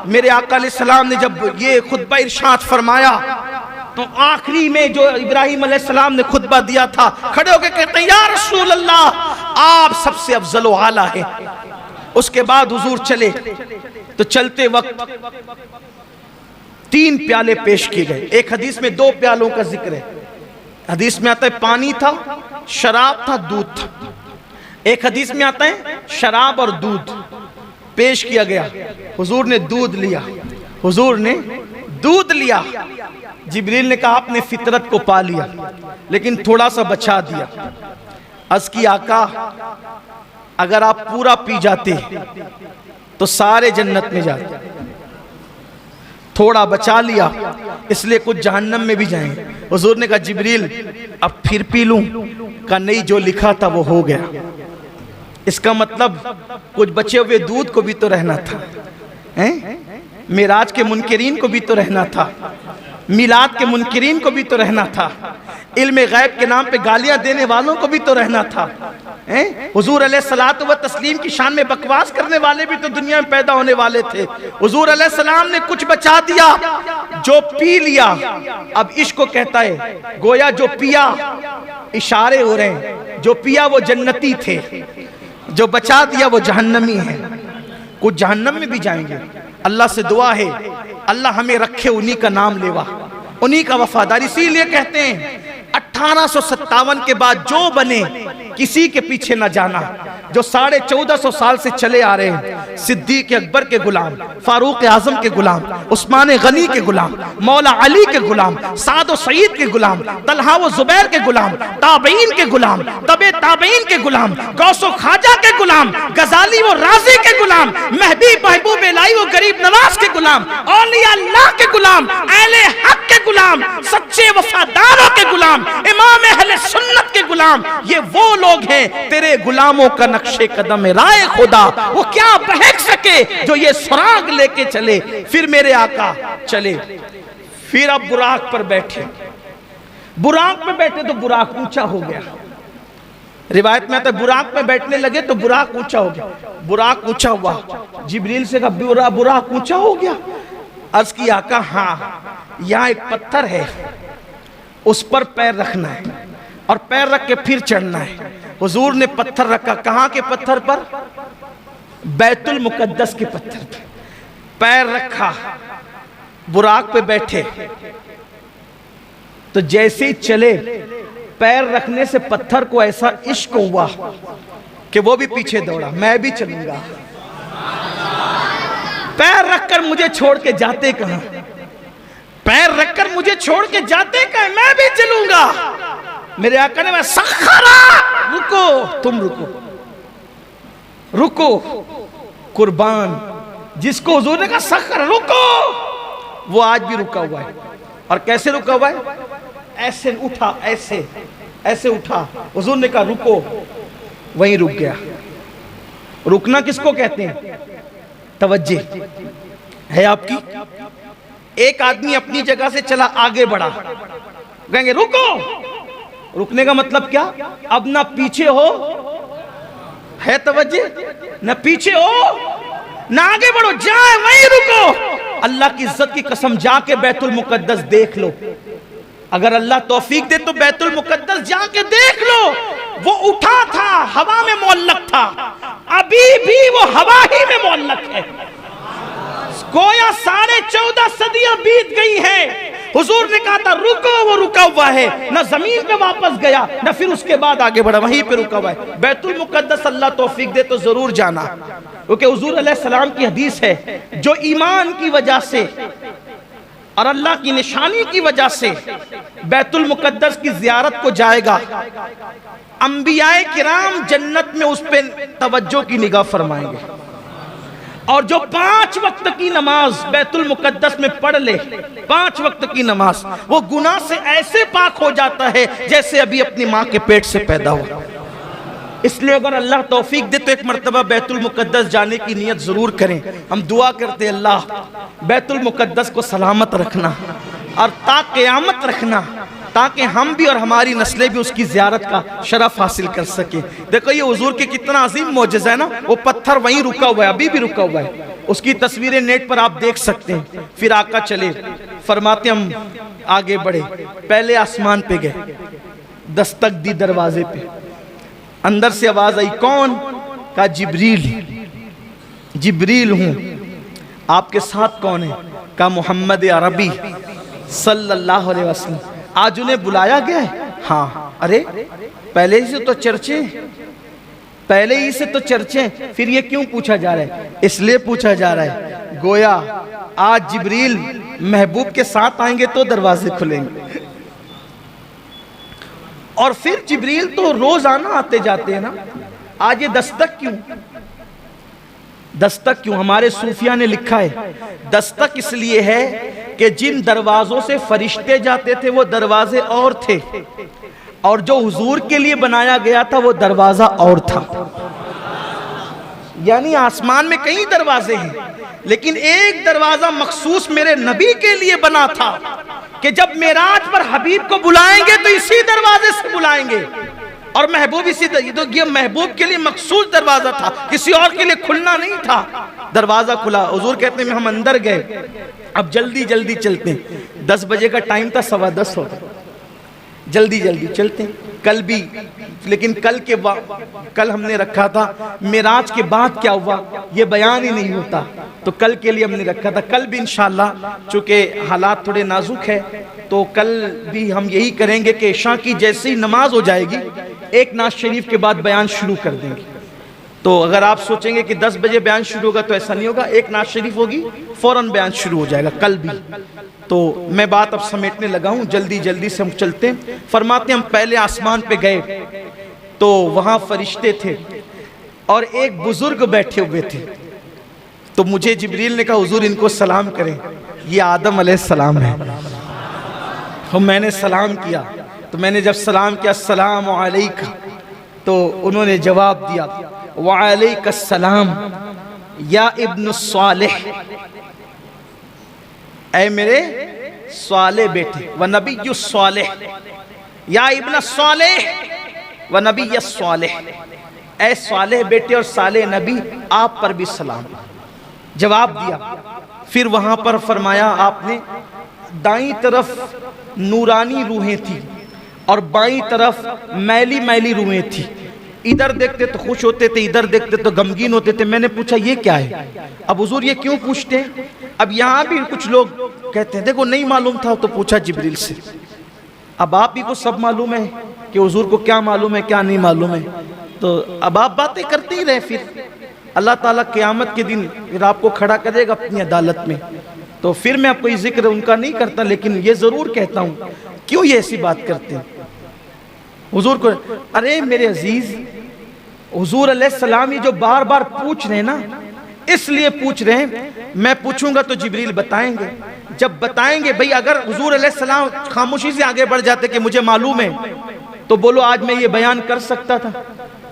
मेरे आका अलैहिस्सलाम ने जब ये खुतबा इरशाद फरमाया तो आखिरी में जो इब्राहिम अलैहिस्सलाम ने खुतबा दिया था, खड़े होकर कहते हैं या रसूल अल्लाह, आप सबसे अफजल व आला है। उसके बाद हुजूर चले तो चलते वक्त 3 प्याले पेश किए गए। एक हदीस में 2 प्यालों का जिक्र है। हदीस में आता है पानी था, शराब था, दूध था। एक हदीस में आता है शराब और दूध पेश किया गया। हुजूर ने दूध लिया, हुजूर ने दूध लिया। जिब्रील ने कहा आपने फितरत को पा लिया, लेकिन थोड़ा सा बचा दिया। अर्ज़ की आका अगर आप पूरा पी जाते तो सारे जन्नत में जाते, थोड़ा बचा लिया इसलिए कुछ जहन्नम में भी जाएंगे। हुजूर ने कहा जिब्रील अब फिर पी लूं? का नहीं, जो लिखा था वो हो गया। इसका मतलब कुछ बचे हुए दूध को भी तो रहना था, हैं? मिराज के मुनकिरीन को भी तो रहना था, मिलाद के मुनकिरीन को भी तो रहना था, इल्म गैब के नाम पे गालियां देने वालों को भी तो रहना था। हुजूर अलैहिस्सलातु व तस्लीम की शान में बकवास करने वाले भी तो दुनिया में पैदा होने वाले थे। हुजूर अलैहिस्सलाम ने कुछ बचा दिया, जो पी लिया। अब इश्क को कहता है गोया जो पिया, इशारे हो रहे हैं, जो पिया वो जन्नती थे, जो बचा दिया वो जहन्नमी है। कुछ जहन्नम में भी जाएंगे। अल्लाह से दुआ है अल्लाह हमें रखे उन्हीं का नाम लेवा, उन्हीं का वफादार। इसीलिए कहते हैं 1857 के बाद जो बने किसी के पीछे न जाना। जो 1450 साल से चले आ रहे हैं, सिद्दीक अकबर के गुलाम, फारूक आजम के गुलाम, उस्मान गनी के गुलाम, मौला अली के गुलाम, साद व सईद के गुलाम, तलहा व जुबैर के गुलाम, ताबईन के गुलाम, तबे ताबईन के गुलाम, गौसो खाजा के गुलाम, गजाली व राजी के गुलाम, महदी महबूब इलाही व गरीब नवाज के गुलाम, औलिया अल्लाह के गुलाम, अहले हक के गुलाम, सच्चे वफादारों के गुलाम, इमाम अहले सुन्नत के गुलाम। ये वो लोग हैं तेरे गुलामों का नक्शे कदम है राय खुदा। वो क्या बहक सके जो ये सुराग लेके चले। फिर मेरे आका चले, फिर अब बुराक पर बैठे। बुराक पे बैठे तो बुराक ऊंचा हो गया। रिवायत में आता है बुराक पे बैठने लगे तो बुराक ऊंचा हो गया। बुराक ऊंचा हुआ, जिब्रील से कहा बुराक ऊंचा हो गया। अर्ज की आका हाँ, यहाँ एक पत्थर है, उस पर पैर रखना है और पैर रख के फिर चढ़ना है। हुजूर ने पत्थर रखा। कहाँ के पत्थर पर? बैतुल मुकद्दस के पत्थर पे पैर रखा, बुराक पे बैठे। तो जैसे ही चले, पैर रखने से पत्थर को ऐसा इश्क हुआ कि वो भी पीछे दौड़ा, मैं भी चलूंगा। पैर रखकर मुझे छोड़ के जाते कहां? पैर रखकर मुझे छोड़ के जाते कहां? मैं भी चलूंगा। मेरे आका ने सखरा, रुको, तुम रुको, रुको। कुर्बान जिसको हुजूर ने कहा सखर रुको, वो आज भी रुका हुआ है। और कैसे रुका हुआ है? ऐसे उठा, ऐसे ऐसे उठा। हुजूर ने कहा रुको, वहीं रुक गया। रुकना किसको कहते हैं? तवज्जे है आपकी। एक आदमी अपनी जगह से चला, आगे बढ़ा, कहेंगे रुको। रुकने का मतलब क्या? अब ना पीछे हो, है तवज्जे, ना पीछे हो ना आगे बढ़ो, जाए वहीं रुको। अल्लाह की इज्जत की कसम, जाके बैतुल मुकद्दस देख लो। अगर अल्लाह तौफीक दे तो बैतुल मुकद्दस जाके देख लो। वो उठा था, हवा में मुअल्लक था, अभी भी वो हवा ही में मुअल्लक है। गोया 14.5 सदियां बीत गई हैं। हुजूर ने कहा था रुको, वो रुका हुआ है, ना जमीन पे वापस गया ना फिर उसके बाद आगे बढ़ा, वहीं पे रुका हुआ है। बैतुल मुकद्दस अल्लाह तौफीक दे तो जरूर जाना, क्योंकि हुजूर अलैहिस्सलाम की हदीस है, जो ईमान की वजह से और अल्लाह की निशानी की वजह से बैतुल मुकद्दस की जियारत को जाएगा, अंबियाए किराम जन्नत में उस पे तवज्जो की निगाह फरमाएंगे। और जो 5 वक्त की नमाज बैतुल मुकद्दस में पढ़ ले, 5 वक्त की नमाज, वो गुनाह से ऐसे पाक हो जाता है जैसे अभी अपनी माँ के पेट से पैदा हुआ। इसलिए अगर अल्लाह तौफीक दे तो एक मर्तबा बैतुल मुकद्दस जाने की नियत जरूर करें। हम दुआ करते अल्लाह बैतुल मुकद्दस को सलामत रखना और ता क़यामत रखना, ताकि हम भी और हमारी नस्लें भी उसकी ज़ियारत का शरफ हासिल कर सके। देखो ये हुजूर के कितना अजीम मौजज़ा है ना। वो पत्थर वहीं रुका हुआ है, अभी भी रुका हुआ है। उसकी तस्वीरें नेट पर आप देख सकते हैं। फिर आका चले, फरमाते हम आगे बढ़े, पहले आसमान पे गए, दस्तक दी दरवाजे पे, अंदर से आवाज आई, कौन? कहा जिब्रील। जिब्रील हूं, आपके साथ कौन है? का मोहम्मद अरबी सल्लल्लाहु अलैहि वसल्लम, आज उन्हें बुलाया गया है। हाँ, अरे पहले ही से तो चर्चे, पहले ही से तो चर्चे, फिर ये क्यों पूछा जा रहा है? इसलिए पूछा जा रहा है गोया आज जिब्रील महबूब के साथ आएंगे तो दरवाजे खुलेंगे। और फिर जिब्रील तो रोजाना आते जाते हैं ना, आज ये दस्तक क्यों? दस्तक क्यों? हमारे सूफिया ने लिखा है दस्तक इसलिए है कि जिन दरवाजों से फरिश्ते जाते थे वो दरवाजे और थे, और जो हुजूर के लिए बनाया गया था वो दरवाजा और था। यानी आसमान में कई दरवाजे हैं, लेकिन एक दरवाजा मखसूस मेरे नबी के लिए बना था कि जब मेराज पर हबीब को बुलाएंगे तो इसी दरवाजे से बुलाएंगे, और महबूब इसी तो ये महबूब के लिए मखसूस दरवाजा था, किसी और के लिए खुलना नहीं था। दरवाजा खुला, हुजूर कहते हैं हम अंदर गए, अब जल्दी जल्दी चलते हैं। 10 बजे का टाइम था, 10:15 हो गया, जल्दी जल्दी चलते हैं। कल भी, लेकिन कल हमने रखा था मेराज के बाद क्या हुआ ये बयान ही नहीं होता, तो कल के लिए हमने रखा था। कल भी इंशाल्लाह, चूंकि हालात थोड़े नाजुक है, तो कल भी हम यही करेंगे कि इशा की जैसे ही नमाज हो जाएगी एक नाज शरीफ के बाद बयान शुरू कर देंगे। तो अगर आप सोचेंगे कि 10 बजे बयान शुरू होगा तो ऐसा नहीं होगा, एक नाज शरीफ होगी फौरन बयान शुरू हो जाएगा कल भी। तो मैं बात अब समेटने लगा हूं, जल्दी जल्दी से हम चलते हैं। फरमाते हम पहले आसमान पे गए तो वहां फरिश्ते थे और एक बुजुर्ग बैठे हुए थे। तो मुझे जिब्रील ने कहा हुजूर इनको सलाम करें, ये आदम अलैहिस्सलाम है। तो मैंने सलाम किया, तो मैंने जब सलाम किया अस्सलामु अलैका, तो उन्होंने जवाब दिया वालैकुस्सलाम या इब्न सालेह, ऐ मेरे साले बेटे, व नबी सालेह, या इब्न सालेह व नबी सालेह, ऐ सालेह बेटे और साले नबी आप पर भी सलाम। जवाब दिया। फिर वहां पर फरमाया आपने दाईं तरफ नूरानी रूहें थी और बाईं तरफ मैली मैली रूहें थी। इधर देखते तो खुश होते थे, इधर देखते तो गमगीन होते थे। मैंने पूछा ये क्या है? अब हुजूर ये क्यों पूछते हैं? अब यहाँ भी कुछ लोग कहते हैं देखो नहीं मालूम था तो पूछा जिब्रील से। अब आप ही को सब मालूम है कि हुजूर को क्या मालूम है क्या नहीं मालूम है, तो अब आप बातें करते ही रहे। फिर अल्लाह ताला क़यामत के दिन फिर आपको खड़ा करेगा अपनी अदालत में। तो फिर मैं कोई जिक्र उनका नहीं करता, लेकिन ये जरूर कहता हूँ क्यों ये ऐसी बात करते हैं हुजूर को। अरे मेरे अजीज, हुजूर अलैहिस्सलाम ये जो बार बार पूछ रहे हैं ना, इसलिए पूछ रहे हैं। मैं पूछूंगा तो जिब्रील बताएंगे। जब बताएंगे भाई, अगर हुजूर अलैहिस्सलाम खामोशी से आगे बढ़ जाते कि मुझे मालूम है, तो बोलो आज मैं ये बयान कर सकता था,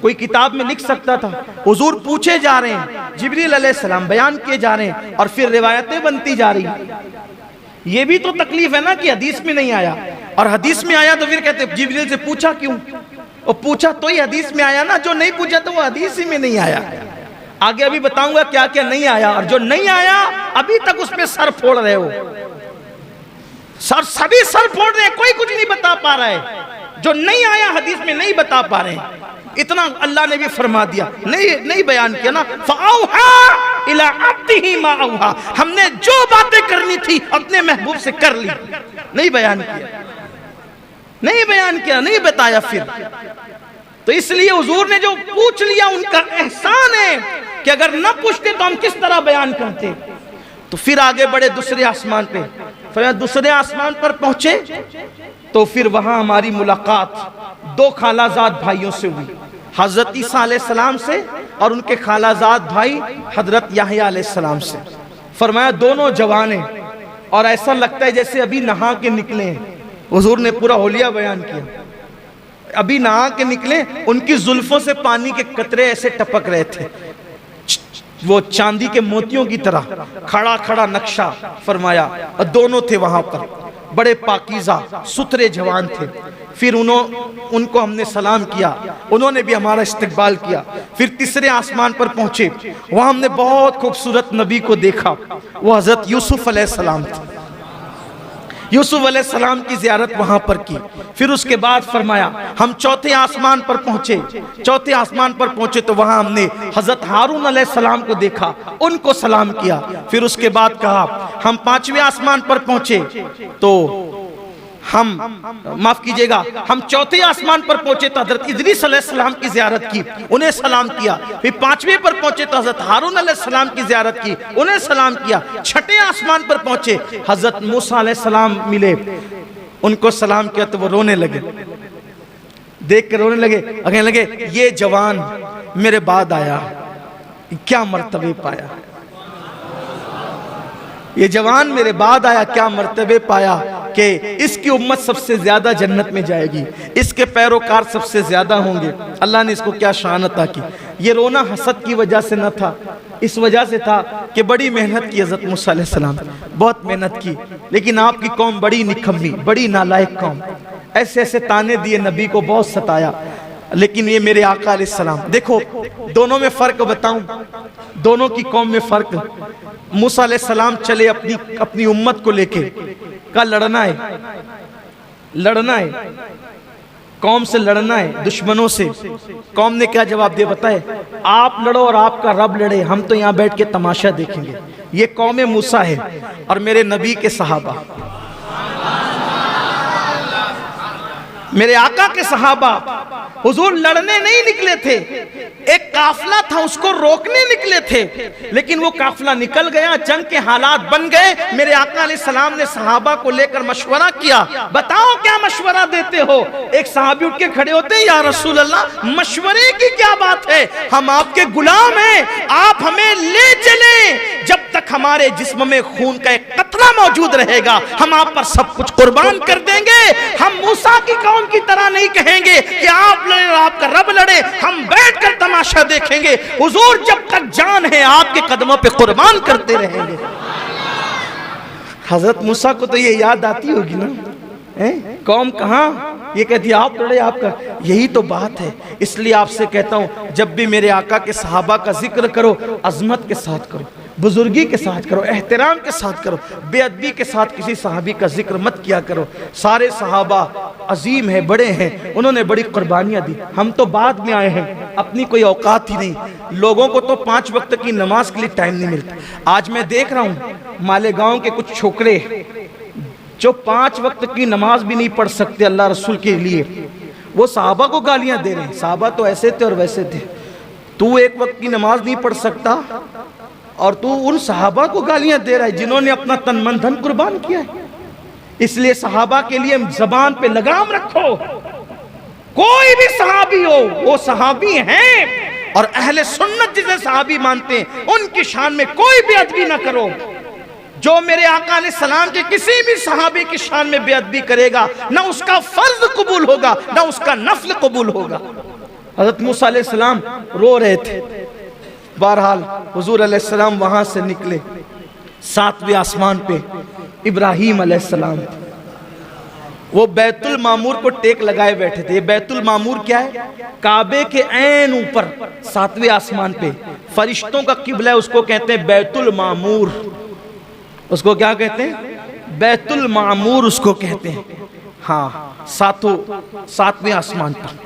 कोई किताब में लिख सकता था। हुजूर पूछे जा रहे हैं, जिब्रील अलैहिस्सलाम बयान किए जा रहे हैं और फिर रिवायतें बनती जा रही। ये भी तो तकलीफ है ना कि हदीस में नहीं आया, और हदीस में आया तो फिर कहते जिब्रील से पूछा क्यों? और पूछा तो ही हदीस में आया ना, जो नहीं पूछा तो वो हदीस ही में नहीं आया। आगे अभी बताऊंगा क्या क्या नहीं आया, और जो नहीं आया अभी तक उसमें सर फोड़ रहे हो। सभी सर फोड़ रहे हैं, कोई कुछ नहीं बता पा रहा है। जो नहीं आया हदीस में नहीं बता पा रहे हैं। इतना अल्लाह ने भी फरमा दिया, नहीं बयान किया ना। फ़अौहा इला अब्दिही मा औहा, हमने जो बातें करनी थी अपने महबूब से कर ली, नहीं बयान किया, नहीं बयान किया, नहीं बताया। फिर तो इसलिए हुजूर ने जो पूछ लिया उनका एहसान है कि अगर न पूछते तो हम किस तरह बयान करते। तो फिर आगे बढ़े दूसरे आसमान पे। फिर दूसरे आसमान पर पहुंचे तो फिर वहां हमारी मुलाकात दो खालाजाद भाइयों से हुई, हजरत ईसा अलैहिस्सलाम से और उनके खालाजाद भाई हजरत याहया अलैहिस्सलाम से। फरमाया दोनों जवान हैं और ऐसा लगता है जैसे अभी नहा के निकले हैं। हुजूर ने पूरा होलिया बयान किया, अभी नहा के निकले, उनकी जुल्फों से पानी के कतरे ऐसे टपक रहे थे, वो चांदी के मोतियों की तरह। खड़ा खड़ा नक्शा फरमाया, और दोनों थे वहां पर, बड़े पाकीज़ा सुथरे जवान थे। फिर उनको हमने सलाम किया, उन्होंने भी हमारा इस्तकबाल किया। फिर तीसरे आसमान पर पहुंचे, वहां हमने बहुत खूबसूरत नबी को देखा, वो हजरत यूसुफ अलैहिस्सलाम थे। यूसुफ अलैहिस्सलाम की ज़ियारत वहां पर की। फिर उसके बाद फरमाया हम चौथे आसमान पर पहुंचे। चौथे आसमान पर पहुंचे तो वहां हमने हजरत हारून अलैहिस्सलाम को देखा, उनको सलाम किया। फिर उसके बाद कहा हम पांचवें आसमान पर पहुंचे तो माफ कीजिएगा, हम चौथे आसमान पर पहुंचे तो हजरत इदरीस अलैहिस्सलाम की ज़ियारत की, उन्हें सलाम किया। फिर पांचवें पर पहुंचे तो हजरत हारून अलैहिस्सलाम की ज़ियारत की, उन्हें सलाम किया। छठे आसमान पर पहुंचे, हजरत मूसा अलैहिस्सलाम मिले, उनको सलाम किया तो वो रोने लगे, देख कर रोने लगे, कहने लगे ये जवान मेरे बाद आया, क्या मर्तबे पाया, ये जवान मेरे बाद आया, क्या मर्तबे पाया कि इसकी उम्मत सबसे ज्यादा जन्नत में जाएगी, इसके पैरोकार सबसे ज्यादा होंगे। अल्लाह ने इसको क्या शान अता की। ये रोना हसद की वजह से न था, इस वजह से था कि बड़ी मेहनत की हज़रत मूसा अलैहिस्सलाम, बहुत मेहनत की, लेकिन आपकी कौम बड़ी निकम्मी, बड़ी नालायक कौम, ऐसे ऐसे ताने दिए, नबी को बहुत सताया। लेकिन ये मेरे आका अलैहिस्सलाम, देखो दोनों में फ़र्क बताऊं, दोनों की कौम में फ़र्क। मूसा अलैहिस्सलाम चले अपनी उम्मत को लेके, का लड़ना है, लड़ना है, कौम से लड़ना है, दुश्मनों से। कौम ने क्या जवाब दिया बताए, आप लड़ो और आपका रब लड़े, हम तो यहाँ बैठ के तमाशा देखेंगे। ये कौम मूसा है और मेरे नबी के सहाबा, मेरे आका के सहाबा हुजूर लड़ने नहीं निकले थे, एक काफिला था उसको रोकने निकले थे, लेकिन वो काफिला निकल गया, जंग के हालात बन गए। मेरे आका अलैहिस्सलाम ने सहाबा को लेकर मशवरा किया, बताओ क्या मशवरा देते हो। एक सहाबी उठ के खड़े होते, या रसूल अल्लाह मशवरे की क्या बात है, हम आपके गुलाम हैं, आप हमें ले चले, जब तक हमारे जिस्म में खून का एक कतरा मौजूद रहेगा हम आप पर सब कुछ कुर्बान कर देंगे। हम मूसा की कौम की तरह नहीं कहेंगे कि आप लड़े और आपका रब लड़े, हम बैठकर तमाशा देखेंगे। हुजूर जब तक जान है आपके कदमों पे कुर्बान करते रहेंगे। हजरत मूसा को तो ये याद आती होगी ना, कौम कहाँ, ये कहती है आप लड़े आपका, यही तो बात है। इसलिए आपसे कहता हूं जब भी मेरे आका के सहाबा का जिक्र करो अजमत के साथ करो, बुजुर्गी के साथ करो, एहतराम के साथ करो, बेअदबी के साथ किसी सहाबी का जिक्र मत किया करो। सारे सहाबा अजीम है, बड़े हैं, उन्होंने बड़ी कुर्बानियां दी, हम तो बाद में आए हैं, अपनी कोई औकात ही नहीं। लोगों को तो 5 वक्त की नमाज के लिए टाइम नहीं मिलता। आज मैं देख रहा हूँ मालेगांव के कुछ छोकरे जो 5 वक्त की नमाज भी नहीं पढ़ सकते अल्लाह रसूल के लिए, वो सहाबा को गालियां दे रहे हैं, सहाबा तो ऐसे थे और वैसे थे, तू 1 वक्त की नमाज नहीं पढ़ सकता और तू उन सहाबा को गालियां दे रहा है जिन्होंने अपना तन मन धन कुर्बान किया है। इसलिए सहाबा के लिए जबान पे लगाम रखो, कोई भी सहाबी हो वो सहाबी हैं, और अहले सुन्नत जिसे सहाबी मानते हैं उनकी शान में कोई बेअदबी ना करो। जो मेरे आका अलैहिस्सलाम के किसी भी सहाबी की शान में बेअदबी करेगा ना उसका फर्ज कबूल होगा ना उसका नफल कबूल होगा। हजरत मूसा अलैहिस्सलाम रो रहे थे। बहरहाल हुजूर अलैहिस्सलाम वहां से निकले, 7वें आसमान पे इब्राहीम अलैहिस्सलाम, वो बैतुल मामूर को टेक लगाए बैठे थे। बैतुल मामूर क्या है, काबे के ऐन ऊपर 7वें आसमान पे, फरिश्तों का किबला है, उसको कहते हैं बैतुल मामूर। उसको क्या कहते हैं, बैतुल मामूर उसको कहते हैं। हाँ, 7वें आसमान पर।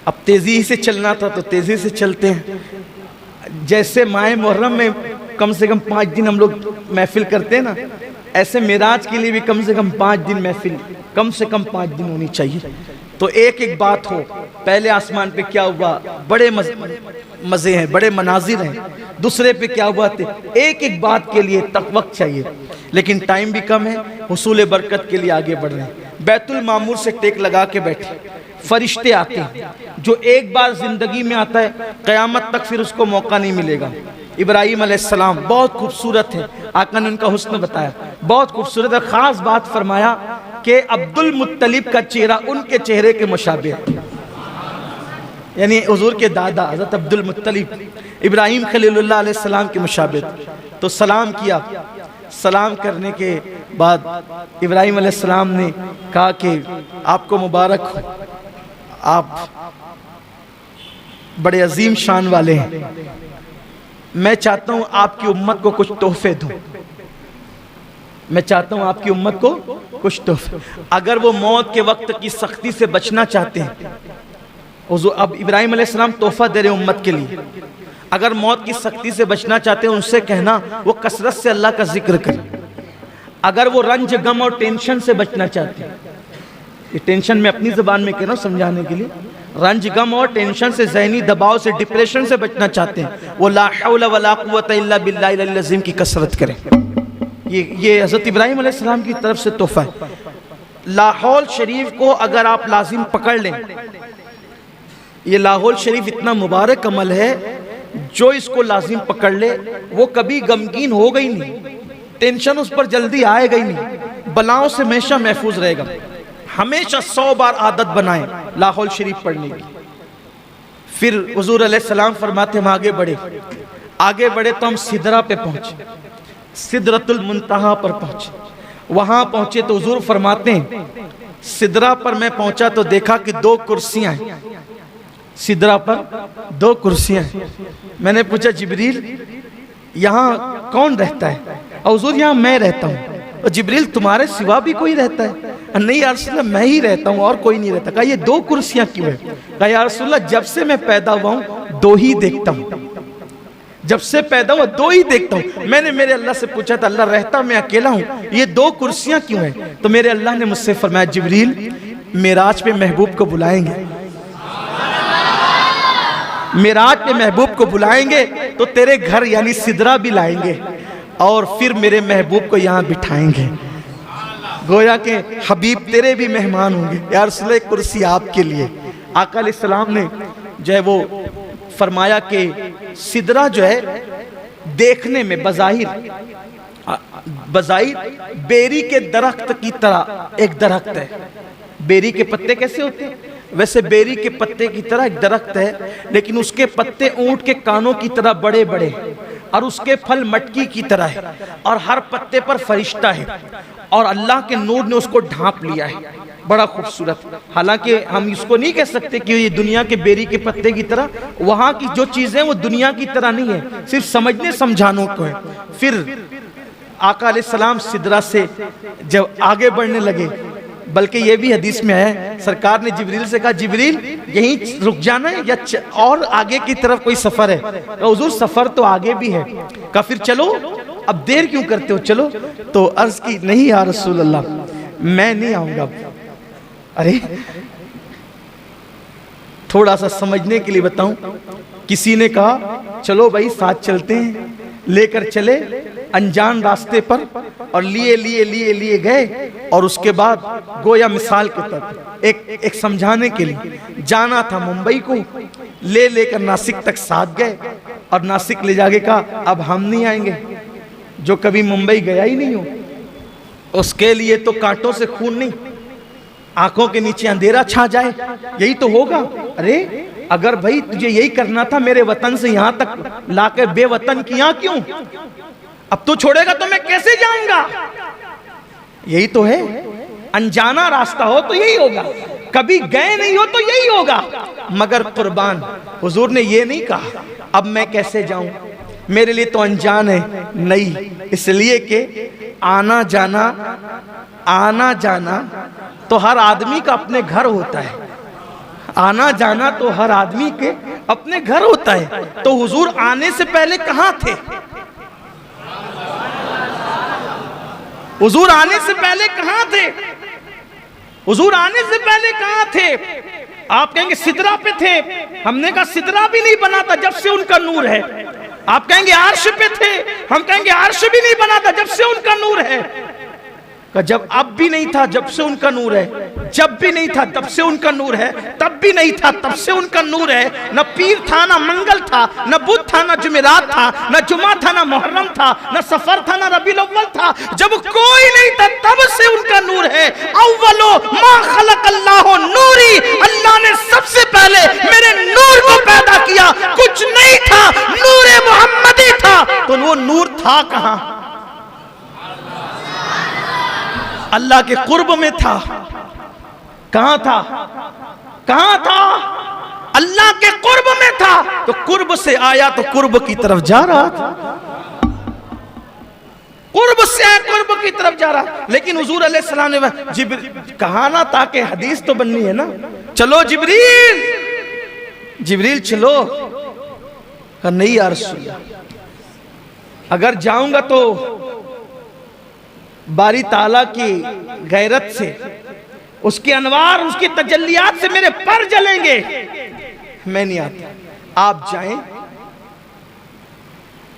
अब तेजी से चलना था तो तेजी से चलते हैं। जैसे माह मुहर्रम में कम से कम 5 दिन हम लोग महफिल करते हैं ना, ऐसे मेराज के लिए भी कम से कम 5 दिन महफिल, कम से कम 5 दिन होनी चाहिए। तो एक एक बात हो, पहले आसमान पे क्या हुआ, बड़े मजे हैं, बड़े मनाजिर हैं। दूसरे पे क्या हुआ थे, एक एक बात के लिए तक वक्त चाहिए, लेकिन टाइम भी कम है, हुसूल बरकत के लिए आगे बढ़ रहे हैं। बैतुल मामूर से टेक लगा के बैठे, फरिश्ते आते हैं, जो एक बार जिंदगी में आता है क़यामत तक फिर उसको मौका नहीं मिलेगा। इब्राहीम अलैहिस्सलाम बहुत खूबसूरत है, आका ने उनका हुस्न बताया, बहुत खूबसूरत है। खास बात फरमाया कि अब्दुल मुत्तलिब का चेहरा उनके चेहरे के मुशाबे है, यानी हुजूर के दादा हज़रत अब्दुल मुत्तलिब इब्राहीम खलीलुल्लाह अलैहिस्सलाम के मुशाबे। तो सलाम किया, सलाम करने के बाद इब्राहीम अलैहिस्सलाम ने कहा कि आपको मुबारक हो, आप बड़े अजीम शान वाले हैं, मैं चाहता हूं आपकी उम्मत को कुछ तोहफे दूं। मैं चाहता हूं आपकी उम्मत को कुछ तो, अगर वो मौत के वक्त की सख्ती से बचना चाहते हैं, अब इब्राहिम अलैहिस्सलाम तोहफा दे रहे उम्मत के लिए, अगर मौत की सख्ती से बचना चाहते हैं उनसे कहना वो कसरत से अल्लाह का जिक्र करें। अगर वो रंज गम और टेंशन से बचना चाहते हैं, ये टेंशन मैं अपनी ज़बान में कह रहा हूँ समझाने के लिए, रंज गम और टेंशन से, ज़हनी दबाव से, डिप्रेशन से बचना चाहते हैं, वो ला हौला वला कुव्वता इल्ला बिल्लाहिल अज़ीम की कसरत करें। ये हज़रत इब्राहिम अलैहिस्सलाम की तरफ से तोहफा है। लाहौल शरीफ को अगर आप लाजिम पकड़ लें, ये लाहौल शरीफ इतना मुबारक अमल है, जो इसको लाजिम पकड़ ले वो कभी गमगीन होगा ही नहीं, टेंशन उस पर जल्दी आएगा ही नहीं, बलाओं से हमेशा महफूज रहेगा। हमेशा 100 बार आदत बनाएं लाहौल शरीफ पढ़ने की। फिर हुजूर अलैहिस्सलाम फरमाते हम आगे बढ़े तो हम सिदरा पे पहुंचे, सिदरतुल मुंतहा पर पहुंचे। वहां पहुंचे तो हुजूर फरमाते हैं सिदरा पर मैं पहुंचा तो देखा कि 2 कुर्सियां हैं, सिदरा पर 2 कुर्सियां हैं। मैंने पूछा जिब्रील यहाँ कौन रहता है? और हुजूर यहाँ मैं रहता हूँ। और जिब्रील तुम्हारे सिवा भी कोई रहता है? नहीं या रसूलल्लाह मैं ही रहता हूँ और कोई नहीं रहता। कहा ये 2 कुर्सियां क्यों है? कहा या रसूलल्लाह जब से मैं पैदा हुआ हूँ 2 ही देखता हूँ, जब से पैदा हुआ 2 ही देखता हूँ। मैंने मेरे अल्लाह से पूछा था अल्लाह रहता मैं अकेला हूँ, ये 2 कुर्सियां क्यों हैं? तो मेरे अल्लाह ने मुझसे फरमाया जिब्रील मेराज पे महबूब को बुलाएंगे, मेराज पे महबूब को बुलाएंगे तो तेरे घर यानी सिदरा भी लाएंगे और फिर मेरे महबूब को यहाँ बिठाएंगे, गोया के हबीब तेरे भी मेहमान होंगे। या रसूल कुर्सी आपके लिए। आका अलैहिस्सलाम ने जो है वो फरमाया कि सिदरा जो है देखने में बज़ाहिर बेरी के दरख्त की तरह एक दरख्त है। बेरी के पत्ते कैसे होते हैं? वैसे बेरी के पत्ते की तरह एक दरख्त है, लेकिन उसके पत्ते ऊंट के कानों की तरह बड़े बड़े और उसके फल मटकी की तरह है और हर पत्ते पर फरिश्ता है और अल्लाह के नूर ने उसको ढांप लिया है, बड़ा खूबसूरत। हालांकि हम इसको नहीं कह सकते कि ये दुनिया के बेरी के पत्ते की तरह, वहां की जो चीजें वो दुनिया की तरह नहीं है, सिर्फ समझने समझाने को है। फिर आका अलैहिस्सलाम सिदरा से जब आगे बढ़ने लगे, बल्कि ये भी हदीस में है सरकार ने जिब्रील से कहा जिब्रील यहीं रुक जाना है या और आगे की तरफ कोई सफर है? तो हुजूर सफर तो आगे भी है। कहा फिर चलो, अब देर क्यों करते हो, चलो। तो अर्ज की नहीं या रसूल अल्लाह मैं नहीं आऊंगा। अरे थोड़ा सा समझने के लिए बताऊं, किसी ने कहा चलो भाई साथ चलते हैं, लेकर चले अनजान रास्ते पर और लिए गए और उसके बाद गोया मिसाल के तौर एक समझाने के लिए जाना था मुंबई को, लेकर नासिक तक साथ गए और नासिक ले जाके कहा अब हम नहीं आएंगे, जो कभी मुंबई गया ही नहीं हो उसके लिए तो कांटों से खून नहीं, आंखों के नीचे अंधेरा छा जाए यही तो होगा। अरे अगर भाई तुझे यही करना था मेरे वतन से यहाँ तक लाकर बेवतन किया क्यों? अब तू छोड़ेगा तो मैं कैसे जाऊंगा? यही तो है, अनजाना रास्ता हो तो यही होगा, कभी गए नहीं हो तो यही होगा। मगर कुर्बान हुजूर ने ये नहीं कहा अब मैं कैसे जाऊं, मेरे लिए तो अनजान है, नहीं, इसलिए कि आना जाना तो हर आदमी का अपने घर होता है, आना जाना तो हर आदमी के अपने घर होता है। तो हुजूर आने से पहले कहां थे? हुजूर आने से पहले कहां थे? हुजूर आने से पहले कहां थे? आप कहेंगे सिदरा पे थे, हमने कहा सिदरा भी नहीं बना था जब से उनका नूर है। आप कहेंगे अर्श पे थे, हम कहेंगे अर्श भी नहीं बना था जब से उनका नूर है। जब अब भी नहीं था जब से उनका नूर है, जब भी नहीं था तब से उनका नूर है, तब भी नहीं था तब से उनका नूर है। न पीर था न मंगल था, न बुध था न जुमेरात था, न जुमा था न मुहर्रम था, न सफर था न रबीउल अव्वल था, जब कोई नहीं था तब से उनका नूर है। अव्वलो मा खलक़ल्लाहु नूरी, अल्लाह ने सबसे पहले मेरे नूर को पैदा किया, कुछ नहीं था, नूर मोहम्मदी था। तो वो नूर था कहां? अल्लाह के कुर्ब में था। कहां था? कहां था? अल्लाह के कुर्ब में था। तो कुर्ब से आया तो कुर्ब की तरफ जा रहा था। कुर्ब से कुर्ब की तरफ जा रहा। लेकिन हुजूर अलैहिस्सलाम ने कहा ना, ताकि हदीस तो बननी है ना, चलो जिब्रील, जिब्रील चलो। नहीं यार रसूल, अगर जाऊंगा तो बारी ताला की गैरत से, उसके अनवार, उसकी तजल्लियात से मेरे पर जलेंगे, मैं नहीं आता, आप जाएं।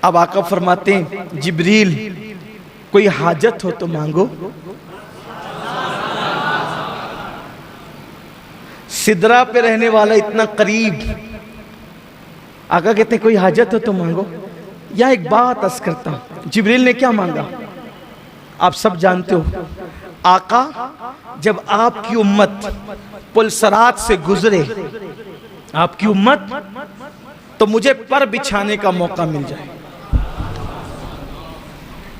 अब आका फरमाते हैं जिब्रील कोई हाजत हो तो मांगो। सिदरा पे रहने वाला इतना करीब, आका कहते हैं कोई हाजत हो तो मांगो। या एक बात अर्ज करता हूं, जिब्रील ने क्या मांगा आप सब जानते हो। आका जब आपकी उम्मत पुलसरात से गुजरे, आपकी उम्मत, तो मुझे पर बिछाने का मौका मिल जाए।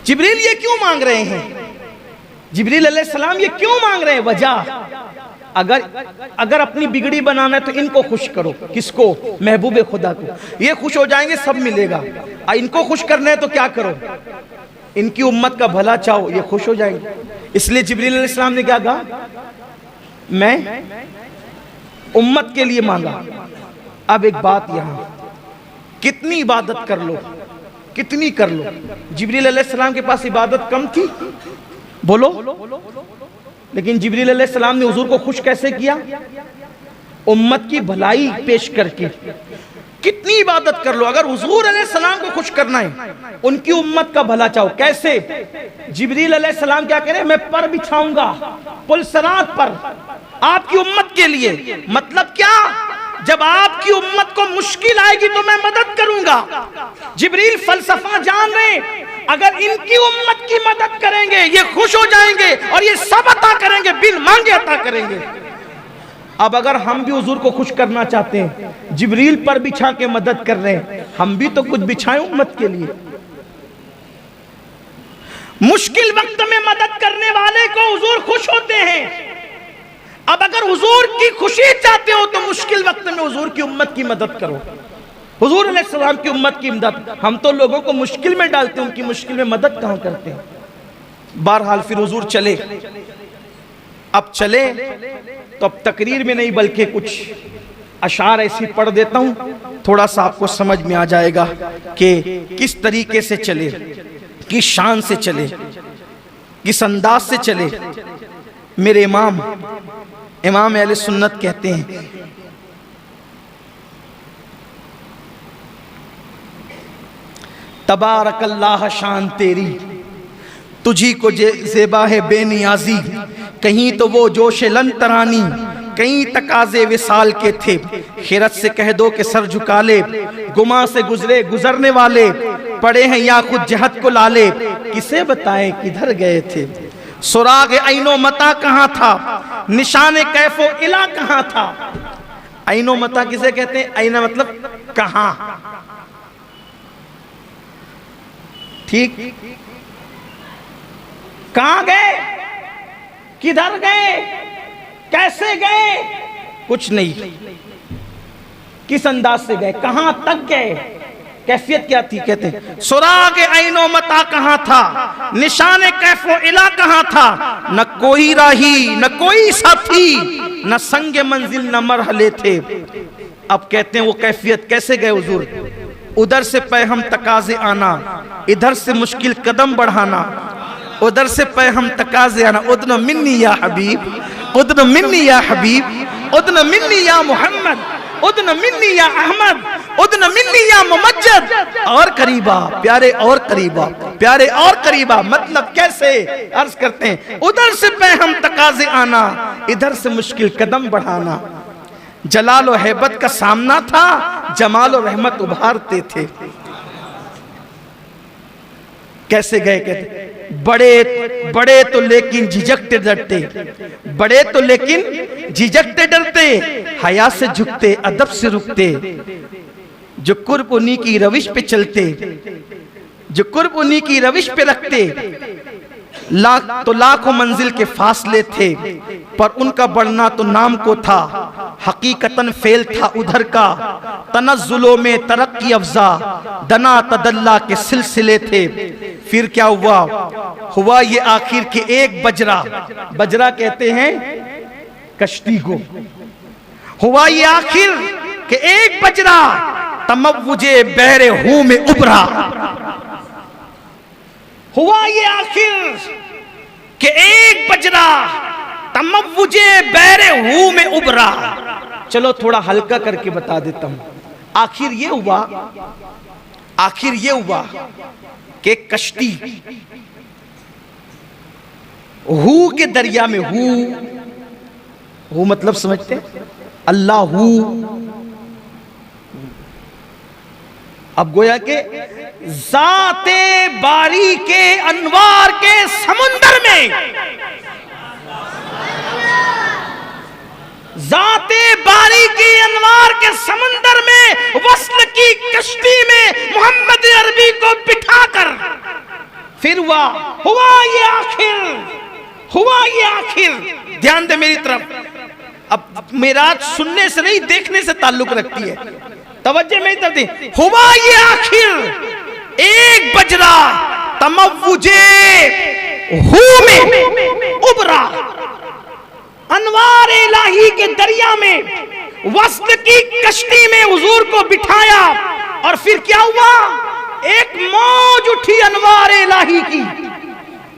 जिब्रील ये क्यों मांग रहे हैं? जिब्रील अलैहिस्सलाम ये क्यों मांग रहे हैं? वजह, अगर अपनी बिगड़ी बनाना है तो इनको खुश करो। किसको? महबूब खुदा को। ये खुश हो जाएंगे, सब मिलेगा। इनको खुश करना है तो क्या करो? इनकी उम्मत का भला चाहो, ये खुश हो जाएंगे। इसलिए जिब्रील अलैहिस्सलाम ने क्या कहा? मैं उम्मत के लिए मांगा। अब एक बात, यहां कितनी इबादत कर लो, कितनी कर लो, जिब्रील अलैहिस्सलाम के पास इबादत कम थी? बोलो। लेकिन जिब्रील अलैहिस्सलाम ने हुजूर को खुश कैसे किया? उम्मत की भलाई पेश करके। कितनी इबादत कर लो, अगर हुजूर अलैहिस्सलाम को खुश करना है, उनकी उम्मत का भला चाहो। कैसे? जिब्रील अलैहिस्सलाम क्या कह रहे हैं? मैं पर बिछाऊंगा पुलसरात पर आपकी उम्मत के लिए। मतलब क्या? जब आपकी उम्मत को मुश्किल आएगी तो मैं मदद करूंगा। जिब्रील फलसफा जान रहे हैं, अगर इनकी उम्मत की मदद करेंगे ये खुश हो जाएंगे और ये सब अता करेंगे, बिन मांगे अता करेंगे। अब अगर हम भी हुजूर को खुश करना चाहते हैं, जिब्रील पर बिछा के मदद कर रहे हैं, हम भी तो कुछ बिछाएं उम्मत के लिए। मुश्किल वक्त में मदद करने वाले को हुजूर खुश होते हैं। अब अगर हुजूर की खुशी चाहते हो तो मुश्किल वक्त में हुजूर की उम्मत की मदद करो। हुजूर अलैहिस्सलाम की उम्मत की मदद, हम तो लोगों को मुश्किल में डालते हैं, उनकी मुश्किल में मदद कहां करते हैं। बहरहाल फिर हुजूर चले। अब चले तो अब तकरीर में नहीं बल्कि कुछ अशार ऐसी पढ़ देता हूं, थोड़ा सा आपको समझ में आ जाएगा कि किस तरीके से चले, किस शान से चले, किस अंदाज से चले। मेरे इमाम अहले सुन्नत कहते हैं, तबारकल्लाह शान तेरी, तुझी को ज़ेबा है बेनियाजी। कहीं तो वो जोश लंतरानी, कहीं तकाजे विसाल के थे। खिरत से कह दो कि सर झुका ले, गुमा से गुजरे गुजरने वाले, पड़े हैं या खुद जहत को लाले। किसे बताएं किधर गए थे? सुराग ऐनो मता कहाँ था, निशाने कैफो इला कहाँ था। ऐनो मता किसे कहते हैं? ऐना मतलब कहाँ, ठीक। कहां गए, किधर गए, कैसे गए? कुछ नहीं। किस अंदाज से गए, कहां तक गए, कैफियत क्या थी? कहते हैं सुराग ऐनो मता कहां था, निशाने कैफो इला कहां था। न कोई राही न कोई साथी, न संग मंजिल न मरहले थे। अब कहते हैं वो कैफियत कैसे गए हुजूर? उधर से पैहम तकाजे आना, इधर से मुश्किल कदम बढ़ाना, उधर से पैहम तकाजे आना। उदन मिन्नी या हबीब, उदन मिन्नी या हबीब, उदन मिन्नी या मोहम्मद, उदन मिन्नी या अहमद, उदन मिन्नी या मुमज्जद। और करीबा प्यारे, और करीबा प्यारे, और करीबा। मतलब कैसे? अर्ज करते हैं उधर से पैहम तकाजे आना, इधर से मुश्किल कदम बढ़ाना। जलाल और हैबत का सामना था, जमाल और रहमत उभारते थे। कैसे गए? कहते बड़े बड़े तो लेकिन झिझकते डरते, बड़े तो लेकिन झिझकते डरते, हया से झुकते अदब से रुकते। जो कुर्ब उन्हीं की रविश पे चलते, जो कुर्ब उन्हीं की रविश पे रखते। लाखों मंजिल के फासले थे, पर उनका बढ़ना तो नाम को था। हकीकतन फेल था उधर का, तनज़्ज़ुलों में तरक्की अफ़ज़ा, दना तदल्ला के सिलसिले थे। फिर क्या हुआ? हुआ ये आखिर के एक बजरा, बजरा कहते हैं कश्ती को, हुआ ये आखिर के एक बजरा तमव्वुजे बहरे हूं में उभरा। हुआ ये आखिर के एक बजरा तमव्वुजे बहरे हूं में उभरा। चलो थोड़ा हल्का करके बता देता हूं। आखिर ये हुआ, आखिर ये हुआ कि कश्ती हू के दरिया में, हू मतलब समझते हैं? अल्लाह हू। अब गोया के जाते बारी के अनवार के समुंदर में, जाते बारी के अनवार के समंदर में वस्ल की कश्ती में मोहम्मद अरबी को बिठाकर फिर हुआ ये आखिर, हुआ ये आखिर। ध्यान दे मेरी तरफ। अब मेराज सुनने से नहीं देखने से ताल्लुक रखती है, तवज्जो मेरी तरफ दे। हुआ ये आखिर एक बजरा तमव्वुजे हू में उभरा, अनवार इलाही के दरिया में वस्ल की कश्ती में हुजूर को बिठाया और फिर क्या हुआ? एक मौज उठी अनवार इलाही की,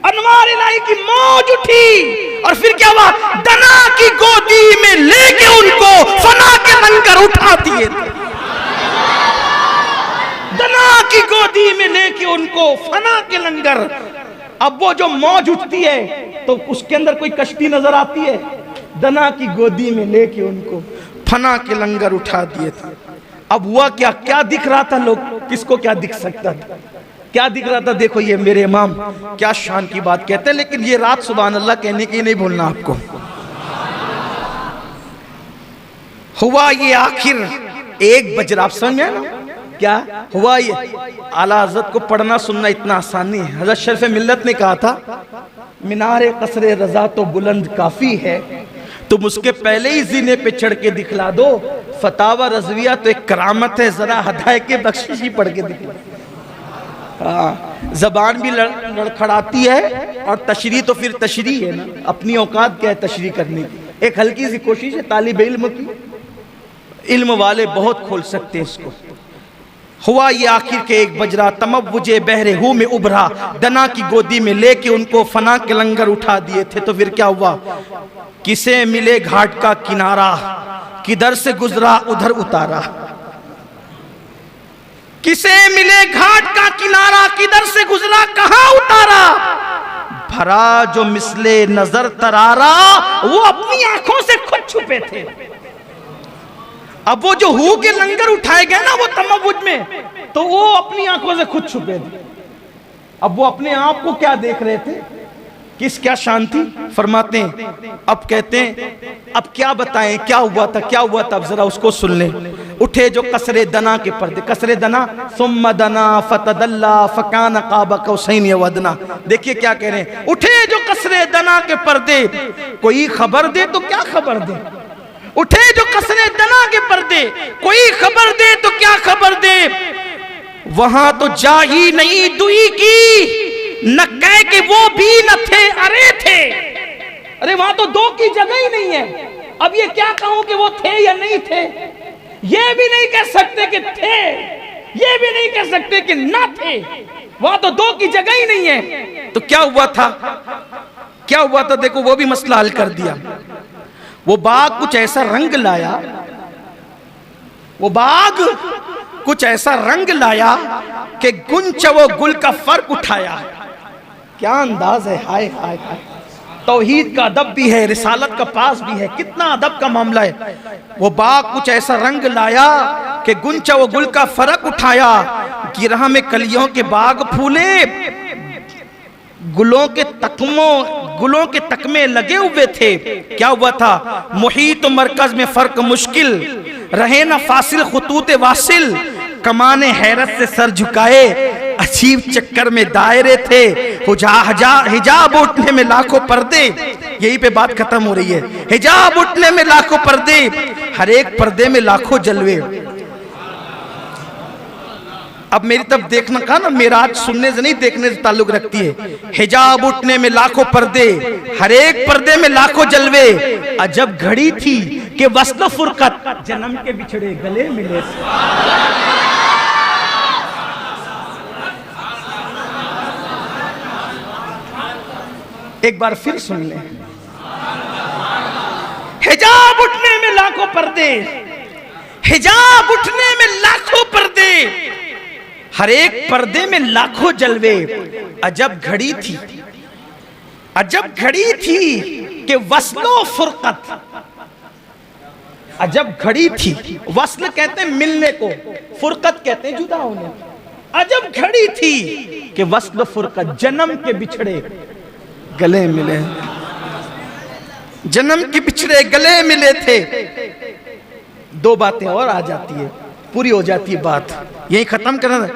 अनवार इलाही की मौज उठी और फिर क्या हुआ? दना की गोदी में लेके उनको फना के लंगर उठा दिए। दना की गोदी में लेके उनको फना के लंगर। अब वो जो मौज उठती है तो उसके अंदर कोई कश्ती नजर आती है? दना की गोदी में लेके उनको फना के लंगर उठा दिए थे। अब हुआ क्या? क्या दिख रहा था? लोग किसको क्या दिख सकता था? क्या दिख रहा था? देखो ये मेरे इमाम क्या शान की बात कहते हैं, लेकिन ये रात सुभान अल्लाह कहने की नहीं भूलना आपको। हुआ ये आखिर एक बजरा। आप समझ में ना क्या हुआ? ये आला हज़रत को पढ़ना सुनना इतना आसान नहीं है। हज़रत शरीफ मिल्लत ने कहा था, मीनारे कसरे रजा तो बुलंद काफी है, तुम उसके पहले ही जीने पे चढ़ के दिखला दो। फतावा रज़विया तो एक करामत है, जरा हदायत के बख्शिश ही पढ़ के दिखला। जबान भी लड़खड़ाती है और तशरीह तो फिर तशरीह है ना, अपनी औकात क्या है तशरीह करने की। एक हल्की सी कोशिश है तालिब इल्म की, इल्म वाले बहुत खोल सकते हैं इसको। हुआ ये आखिर के एक बजरा तमव्वुजे बहरे हू में उभरा, दना की गोदी में लेके उनको फना के लंगर उठा दिए थे। तो फिर क्या हुआ? किसे मिले घाट का किनारा, किधर से गुजरा उधर उतारा। किसे मिले घाट का किनारा, किधर से गुजरा कहां उतारा। भरा जो मिसले नजर तरारा, वो अपनी आंखों से खुद छुपे थे। अब वो जो हू के लंगर उठाए गए ना वो तमव्वुज में, तो वो अपनी आंखों से खुद छुपे थे। अब वो अपने आप को क्या देख रहे थे? किस क्या शांति फरमाते हैं। अब कहते हैं अब क्या बताएं क्या हुआ था, क्या हुआ था, अब जरा उसको सुन लें। उठे जो कसरे दना के पर्दे, कसरे दना सुम्मा दना फतदल्ला फकान काबा कौसैन वदना। देखिए क्या कह रहे हैं, उठे जो कसरे दना के पर्दे, कोई खबर दे तो क्या खबर दे। उठे जो कसरे दना के पर्दे, कोई खबर दे तो क्या खबर दे। वहां तो जा ही नहीं दुई की, न कह के वो भी न थे अरे थे। अरे वहां तो दो की जगह ही नहीं है। अब ये क्या कहूं कि वो थे या नहीं थे, ये भी नहीं कह सकते कि थे, ये भी नहीं कह सकते कि ना थे। वहां तो दो की जगह ही नहीं है। तो क्या हुआ था, क्या हुआ था? देखो वो भी मसला हल कर दिया। वो बाग कुछ ऐसा रंग लाया, वो बाग कुछ ऐसा रंग लाया कि गुंच वो गुल का फर्क उठाया। क्या अंदाज है, हाय हाय हाय। तौहीद का अदब भी है, रिसालत का पास भी है, कितना अदब का मामला है। वो बाग कुछ ऐसा रंग लाया कि गुंच वो गुल का फर्क उठाया। गिरह में कलियों के बाग फूले, गुलों के तकमे लगे हुए थे। क्या हुआ था? मुहीत मरकज में फर्क मुश्किल, रहे ना फासिल खुतूत वासिल। कमाने हैरत से सर झुकाए, अजीब चक्कर में दायरे थे। हिजाब उठने में लाखों पर्दे, यही पे बात खत्म हो रही है। हिजाब उठने में लाखों पर्दे, हर एक पर्दे में लाखों जलवे। अब मेरी तरफ देखना कहा ना, मेराज सुनने से नहीं देखने से ताल्लुक रखती है। हिजाब उठने में लाखों पर्दे, हर एक पर्दे में लाखों जलवे, अजब घड़ी थी कि वस्ल फुरकत, जन्म के बिछड़े गले मिले। एक बार फिर सुन ले, हिजाब उठने में लाखों पर्दे, हिजाब उठने में लाखों पर्दे, हर एक पर्दे में लाखों जलवे, अजब घड़ी थी, अजब घड़ी थी कि वस्लो फुरकत, अजब घड़ी थी। वस्ल कहते हैं मिलने को, फुरकत कहते हैं जुदा होने। अजब घड़ी थी कि वस्ल फुरकत, जन्म के बिछड़े गले मिले, जन्म के बिछड़े गले मिले थे। दो बातें और आ जाती है, पूरी हो जाती है बात, यही खत्म करना।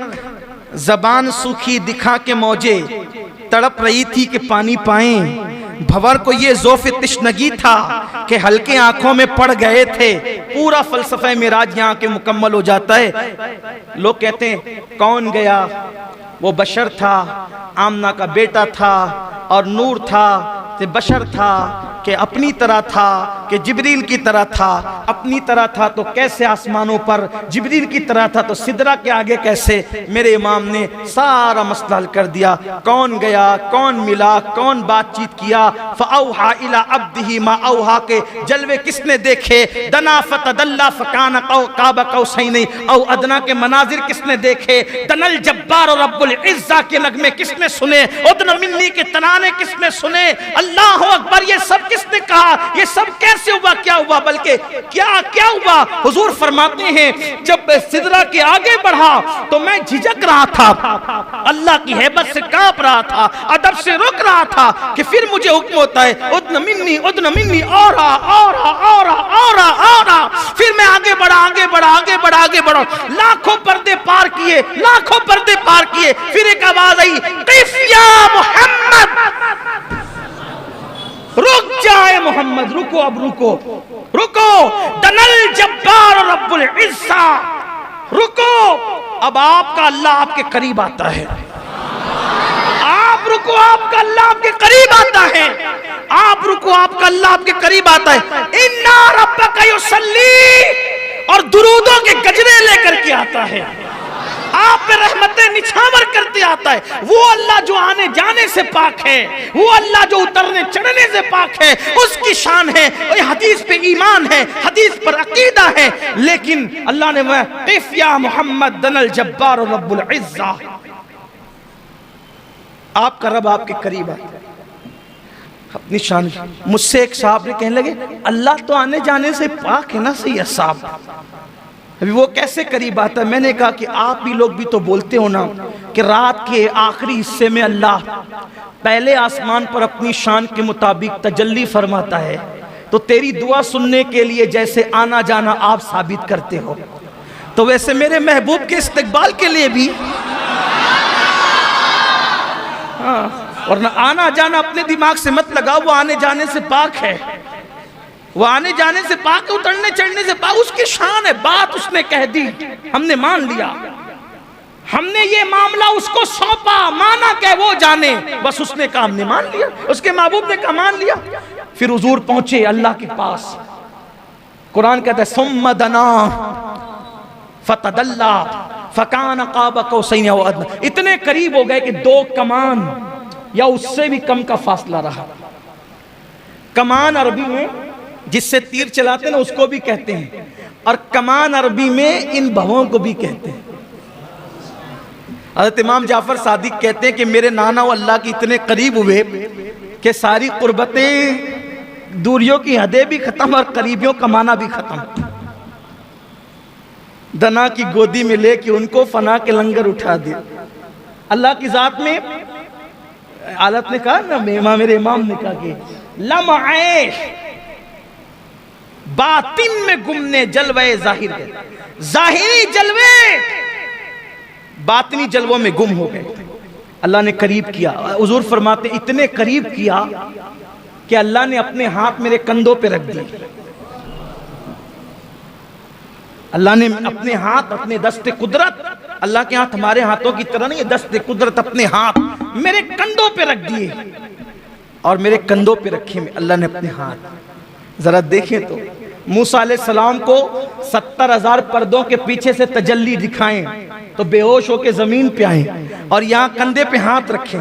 जबान सूखी दिखा के मौजे, तड़प रही थी कि पानी पाएं। भंवर को ये ज़ौफ़ तिश्नगी था कि हल्के आंखों में पड़ गए थे। पूरा फलसफा मेराज यहाँ के मुकम्मल हो जाता है। लोग कहते हैं कौन गया, वो बशर था, आमना का बेटा था, और नूर था कि बशर था, कि अपनी तरह था, कि जिब्रील की तरह था। अपनी तरह था तो कैसे आसमानों पर, जिब्रील की तरह था तो सिदरा के आगे कैसे। मेरे इमाम ने सारा मसला हल कर दिया। कौन गया, कौन मिला, कौन बातचीत किया। फ़अौहा इला अब्दिही मा औहा के जलवे किसने देखे। दना फ़तदल्ला फ़कान काब कौसैनी औ अदना के मनाजिर किसने देखे। दनल जब्बार और रब्बुल इज़्ज़ा के नगमे किसने सुने। उदन मिन्नी के तराने किसने सुने। अल्लाह अकबर, ये सब किसने कहा, ये सब कैसे हुआ, क्या हुआ, बल्कि क्या क्या हुआ। हुजूर फरमाते हैं जब सिदरा के आगे बढ़ा तो मैं झिझक रहा था, अल्लाह की हैबत से कांप रहा था, अदब से रुक रहा था कि फिर मुझे हुक्म होता है उदन मिन्नी और फिर मैं आगे बढ़ा, आगे बढ़ा, आगे बढ़ा, आगे बढ़ा। लाखों पर्दे पार किए, लाखों पर्दे पार किए। फिर एक आवाज आई, क़िफ़ या मोहम्मद, रुक जाए मोहम्मद, रुको, अब रुको, रुको। दनल जब्बार रब्बुल इज़्ज़ा, रुको, अब आपका अल्लाह आपके करीब आता है। आप रुको, आपका अल्लाह आपके करीब आता है। आप रुको, आपका अल्लाह आपके करीब आता है। इन्ना रब्बका युसल्ली, और दुरूदों के गजरे लेकर के आता है, आप पे रहमतें निछावर करते आता है। वो अल्लाह जो आने जाने से पाक है, वो अल्लाह जो उतरने चढ़ने से पाक है, उसकी शान है। हदीस पे ईमान है, हदीस पर अकीदा है। लेकिन अल्लाह ने वह क़िफ़ या मोहम्मद दनल जब्बार रब्बुल इज़्ज़ा, आपका रब आपके करीब आता है अपनी शान। मुझसे एक साहब ने कहने लगे अल्लाह तो आने जाने से पाक है ना। सही है साहब, अभी वो कैसे करीब आता है। मैंने कहा कि आप भी लोग भी तो बोलते हो ना कि रात के आखिरी हिस्से में अल्लाह पहले आसमान पर अपनी शान के मुताबिक तजल्ली फरमाता है, तो तेरी दुआ सुनने के लिए जैसे आना जाना आप साबित करते हो, तो वैसे मेरे महबूब के इस्तकबाल के लिए भी और ना आना जाना अपने दिमाग से मत लगाओ। वो आने जाने से पाक है, वो आने जाने से पाक, उतरने चढ़ने से पाक, उसकी शान है। बात उसने कह दी, हमने मान लिया, हमने ये मामला उसको सौंपा, माना क्या वो जाने, बस उसने कहा हमने मान लिया, उसके महबूब ने कहा मान लिया। फिर हुजूर पहुंचे अल्लाह के पास। कुरान कहता है सुम्मा दना फतदल्ला फकान काब कौसैन औ अदना, इतने करीब हो गए कि 2 कमान या उससे भी कम का फासला रहा। कमान अरबी में जिससे तीर चलाते हैं ना उसको भी कहते हैं, और कमान अरबी में इन भवों को भी कहते हैं। हज़रत इमाम जाफर सादिक कहते हैं कि मेरे नाना वो अल्लाह के इतने करीब हुए कि सारी कुर्बतें, दूरियों की हदें भी खत्म और करीबियों कमाना भी खत्म। दना की गोदी में लेके उनको फना के लंगर उठा दिया। अल्लाह की जात में आलत ने कहा ना, मेरे इमाम ने कहा कि लम्हे बातिन में गुमने जलवे जाहिर है, जाहिरी जलवे बातिनी जलवों में गुम हो गए। अल्लाह ने करीब किया। हुजूर फरमाते इतने करीब किया कि अल्लाह ने अपने हाथ मेरे कंधों पे रख दिए। अल्लाह ने अपने हाथ, अपने दस्ते कुदरत अल्लाह के हाथ हमारे हाथों की तरह नहीं है, दस्ते कुदरत अपने हाथ मेरे कंधों पे रख दिए और मेरे कंधों पे रखे अल्लाह ने अपने हाथ। जरा देखें तो मूसा अलैहिस्सलाम को 70,000 पर्दों के पीछे से तजल्ली दिखाएं तो बेहोश होके जमीन पे आए और यहाँ कंधे पे हाथ रखे।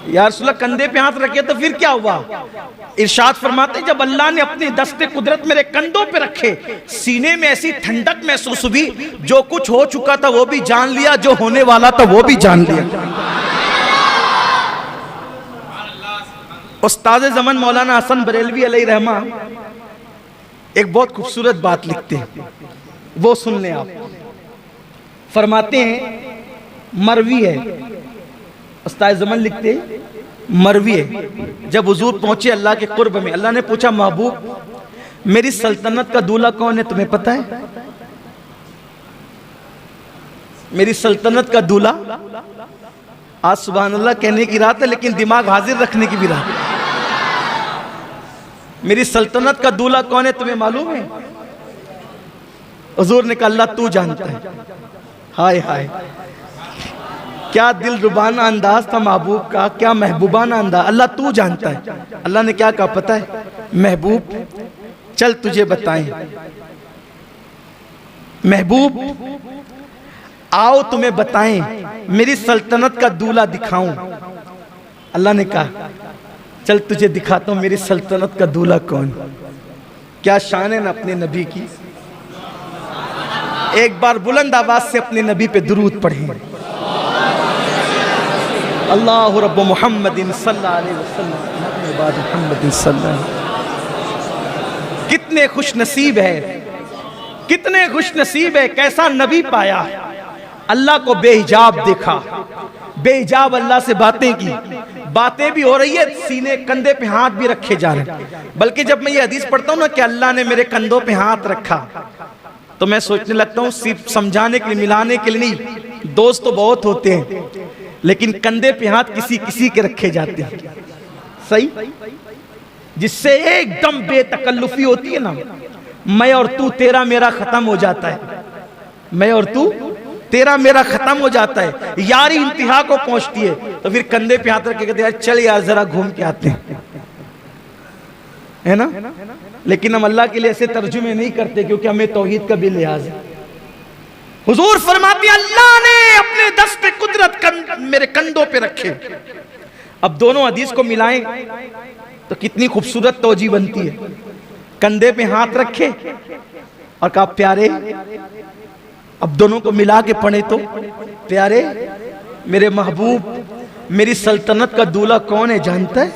या रसूलल्लाह कंधे पे हाथ रखे तो फिर क्या हुआ? इरशाद फरमाते जब अल्लाह ने अपने दस्ते कुदरत मेरे कंधों पे रखे, सीने में ऐसी ठंडक महसूस हुई, जो कुछ हो चुका था वो भी जान लिया, जो होने वाला था वो भी जान लिया। उस्ताद ज़मान मौलाना हसन बरेलवी अलैहि रहमा एक बहुत खूबसूरत बात लिखते हैं, वो सुन लें आप। फरमाते हैं मरवी है, उस्ताद ज़मान लिखते हैं मरवी है, जब हुजूर पहुंचे अल्लाह के कुर्ब में, अल्लाह ने पूछा महबूब मेरी सल्तनत का दूल्हा कौन है, तुम्हें पता है? मेरी सल्तनत का दूल्हा, आज सुभान अल्लाह कहने की रात है लेकिन दिमाग हाजिर रखने की भी रात है। मेरी सल्तनत का दूल्हा कौन है तुम्हें मालूम है? हुजूर ने कहा अल्लाह तू जानता है। हाय हाय, क्या दिल रुबाना अंदाज था महबूब का, क्या महबूबाना अंदाज। अल्लाह तू जानता है। अल्लाह ने क्या कहा पता है? महबूब चल तुझे बताएं, महबूब आओ तुम्हें बताएं, मेरी सल्तनत का दूल्हा दिखाऊं। अल्लाह ने कहा चल तुझे दिखाता हूं मेरी सल्तनत का दूल्हा कौन। क्या शान है ना अपने नबी की। एक बार बुलंद आवाज से अपने नबी पे दुरूद पढ़ें। अल्लाह रब्बु मुहम्मदिन सल्लल्लाहु अलैहि वसल्लम। कितने खुश नसीब है, कितने खुश नसीब है, कैसा नबी पाया। अल्लाह को बेहिजाब देखा, बेहिजाब अल्लाह से बातें की, बातें भी हो रही है, सीने कंधे पे हाथ भी रखे जा रहे हैं। बल्कि जब मैं ये हदीस पढ़ता हूँ ना कि अल्लाह ने मेरे कंधों पे हाथ रखा, तो मैं सोचने लगता हूँ सिर्फ समझाने के लिए, मिलाने के लिए नहीं। दोस्त तो बहुत होते हैं लेकिन कंधे पे हाथ किसी किसी के रखे जाते हैं, सही, जिससे एकदम बेतकल्लुफी होती है ना, मैं और तू तेरा मेरा खत्म हो जाता है, मैं और तू तेरा मेरा खत्म हो जाता है, यारी इंतहा को पहुंचती है। तो फिर कंधे पे हाथ रख के कहते हैं चल यार जरा घूम के आते हैं, है ना। लेकिन हम अल्लाह के लिए ऐसे तर्जुमे नहीं करते क्योंकि हमें तौहीद का भी लिहाज है। हुजूर फरमाते अल्लाह ने अपने दस्ते कुदरत मेरे कंधों पे रखे। अब दोनों हदीस को मिलाएं तो कितनी खूबसूरत तौजी बनती है। कंधे पे हाथ रखे और कहा प्यारे, अब दोनों को मिला के पढ़े तो प्यारे मेरे महबूब मेरी सल्तनत का दूल्हा कौन है जानता है?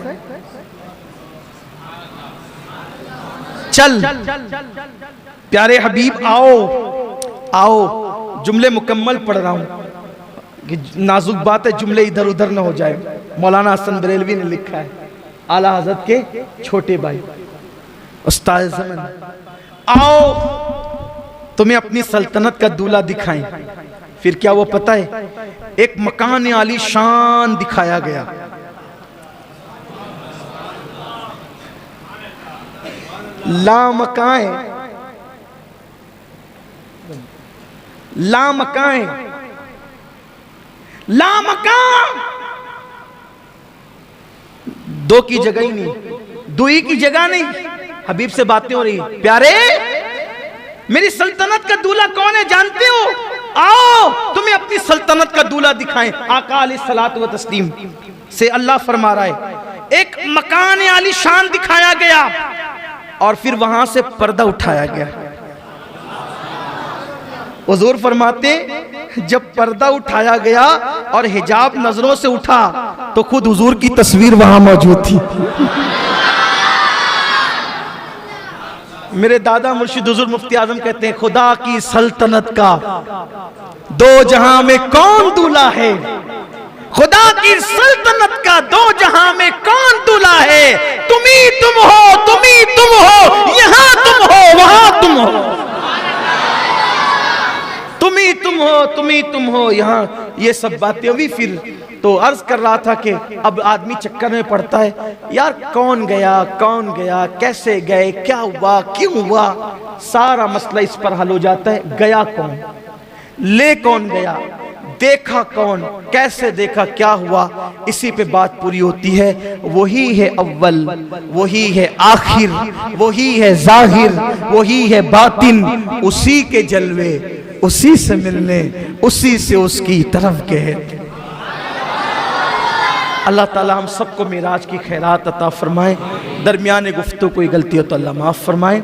चल प्यारे हबीब आओ आओ। जुमले मुकम्मल पढ़ रहा हूं कि नाजुक बात है, जुमले इधर उधर ना हो जाए। मौलाना हसन बरेलवी ने लिखा है, आला हजरत के छोटे भाई उस्ताद ज़मान, आओ तुम्हें अपनी सल्तनत का दूल्हा दिखाएं। फिर क्या वो पता है? एक मकान आली शान दिखाया गया। लामकाएं लामकाएं लामकां, दो की जगह ही नहीं, दुई की जगह नहीं। हबीब से बातें हो रही, प्यारे मेरी सल्तनत का दूल्हा कौन है जानते हो? आओ तुम्हें अपनी सल्तनत का दूल्हा दिखाएं। आका अलैहिस्सलातु व तस्लीम से अल्लाह फरमा रहा है, एक मकान आली शान दिखाया गया और फिर वहां से पर्दा उठाया गया। हुजूर फरमाते जब पर्दा उठाया गया और हिजाब नजरों से उठा तो खुद हुजूर की तस्वीर वहां मौजूद थी। मेरे दादा मुर्शिद हुजूर मुफ्ती आजम कहते हैं, खुदा की सल्तनत का दो जहां में कौन दूल्हा है? खुदा की सल्तनत का दो जहां में कौन दूल्हा है? तुम ही तुम हो, तुम ही तुम हो, यहां तुम हो, वहां तुम हो। तुम ही तुम हो, तुम ही तुम हो, यहाँ ये सब बातें हुई। फिर तो अर्ज कर रहा था कि अब आदमी चक्कर में पड़ता है, यार कौन गया, कैसे गए, क्या हुआ, क्यों हुआ, सारा मसला इस पर हल हो जाता है, गया कौन। ले कौन गया, देखा कौन, कैसे देखा, क्या हुआ, इसी पे बात पूरी होती है। वही है अव्वल, वही है आखिर, वही है जाहिर, वही है बातिन, उसी के जलवे, उसी से मिलने, उसी से उसकी तरफ के। अल्लाह ताला हम सबको मिराज की खैरात अता फरमाए। दरमियान गुफ्तगू कोई गलती हो तो अल्लाह माफ़ फरमाए।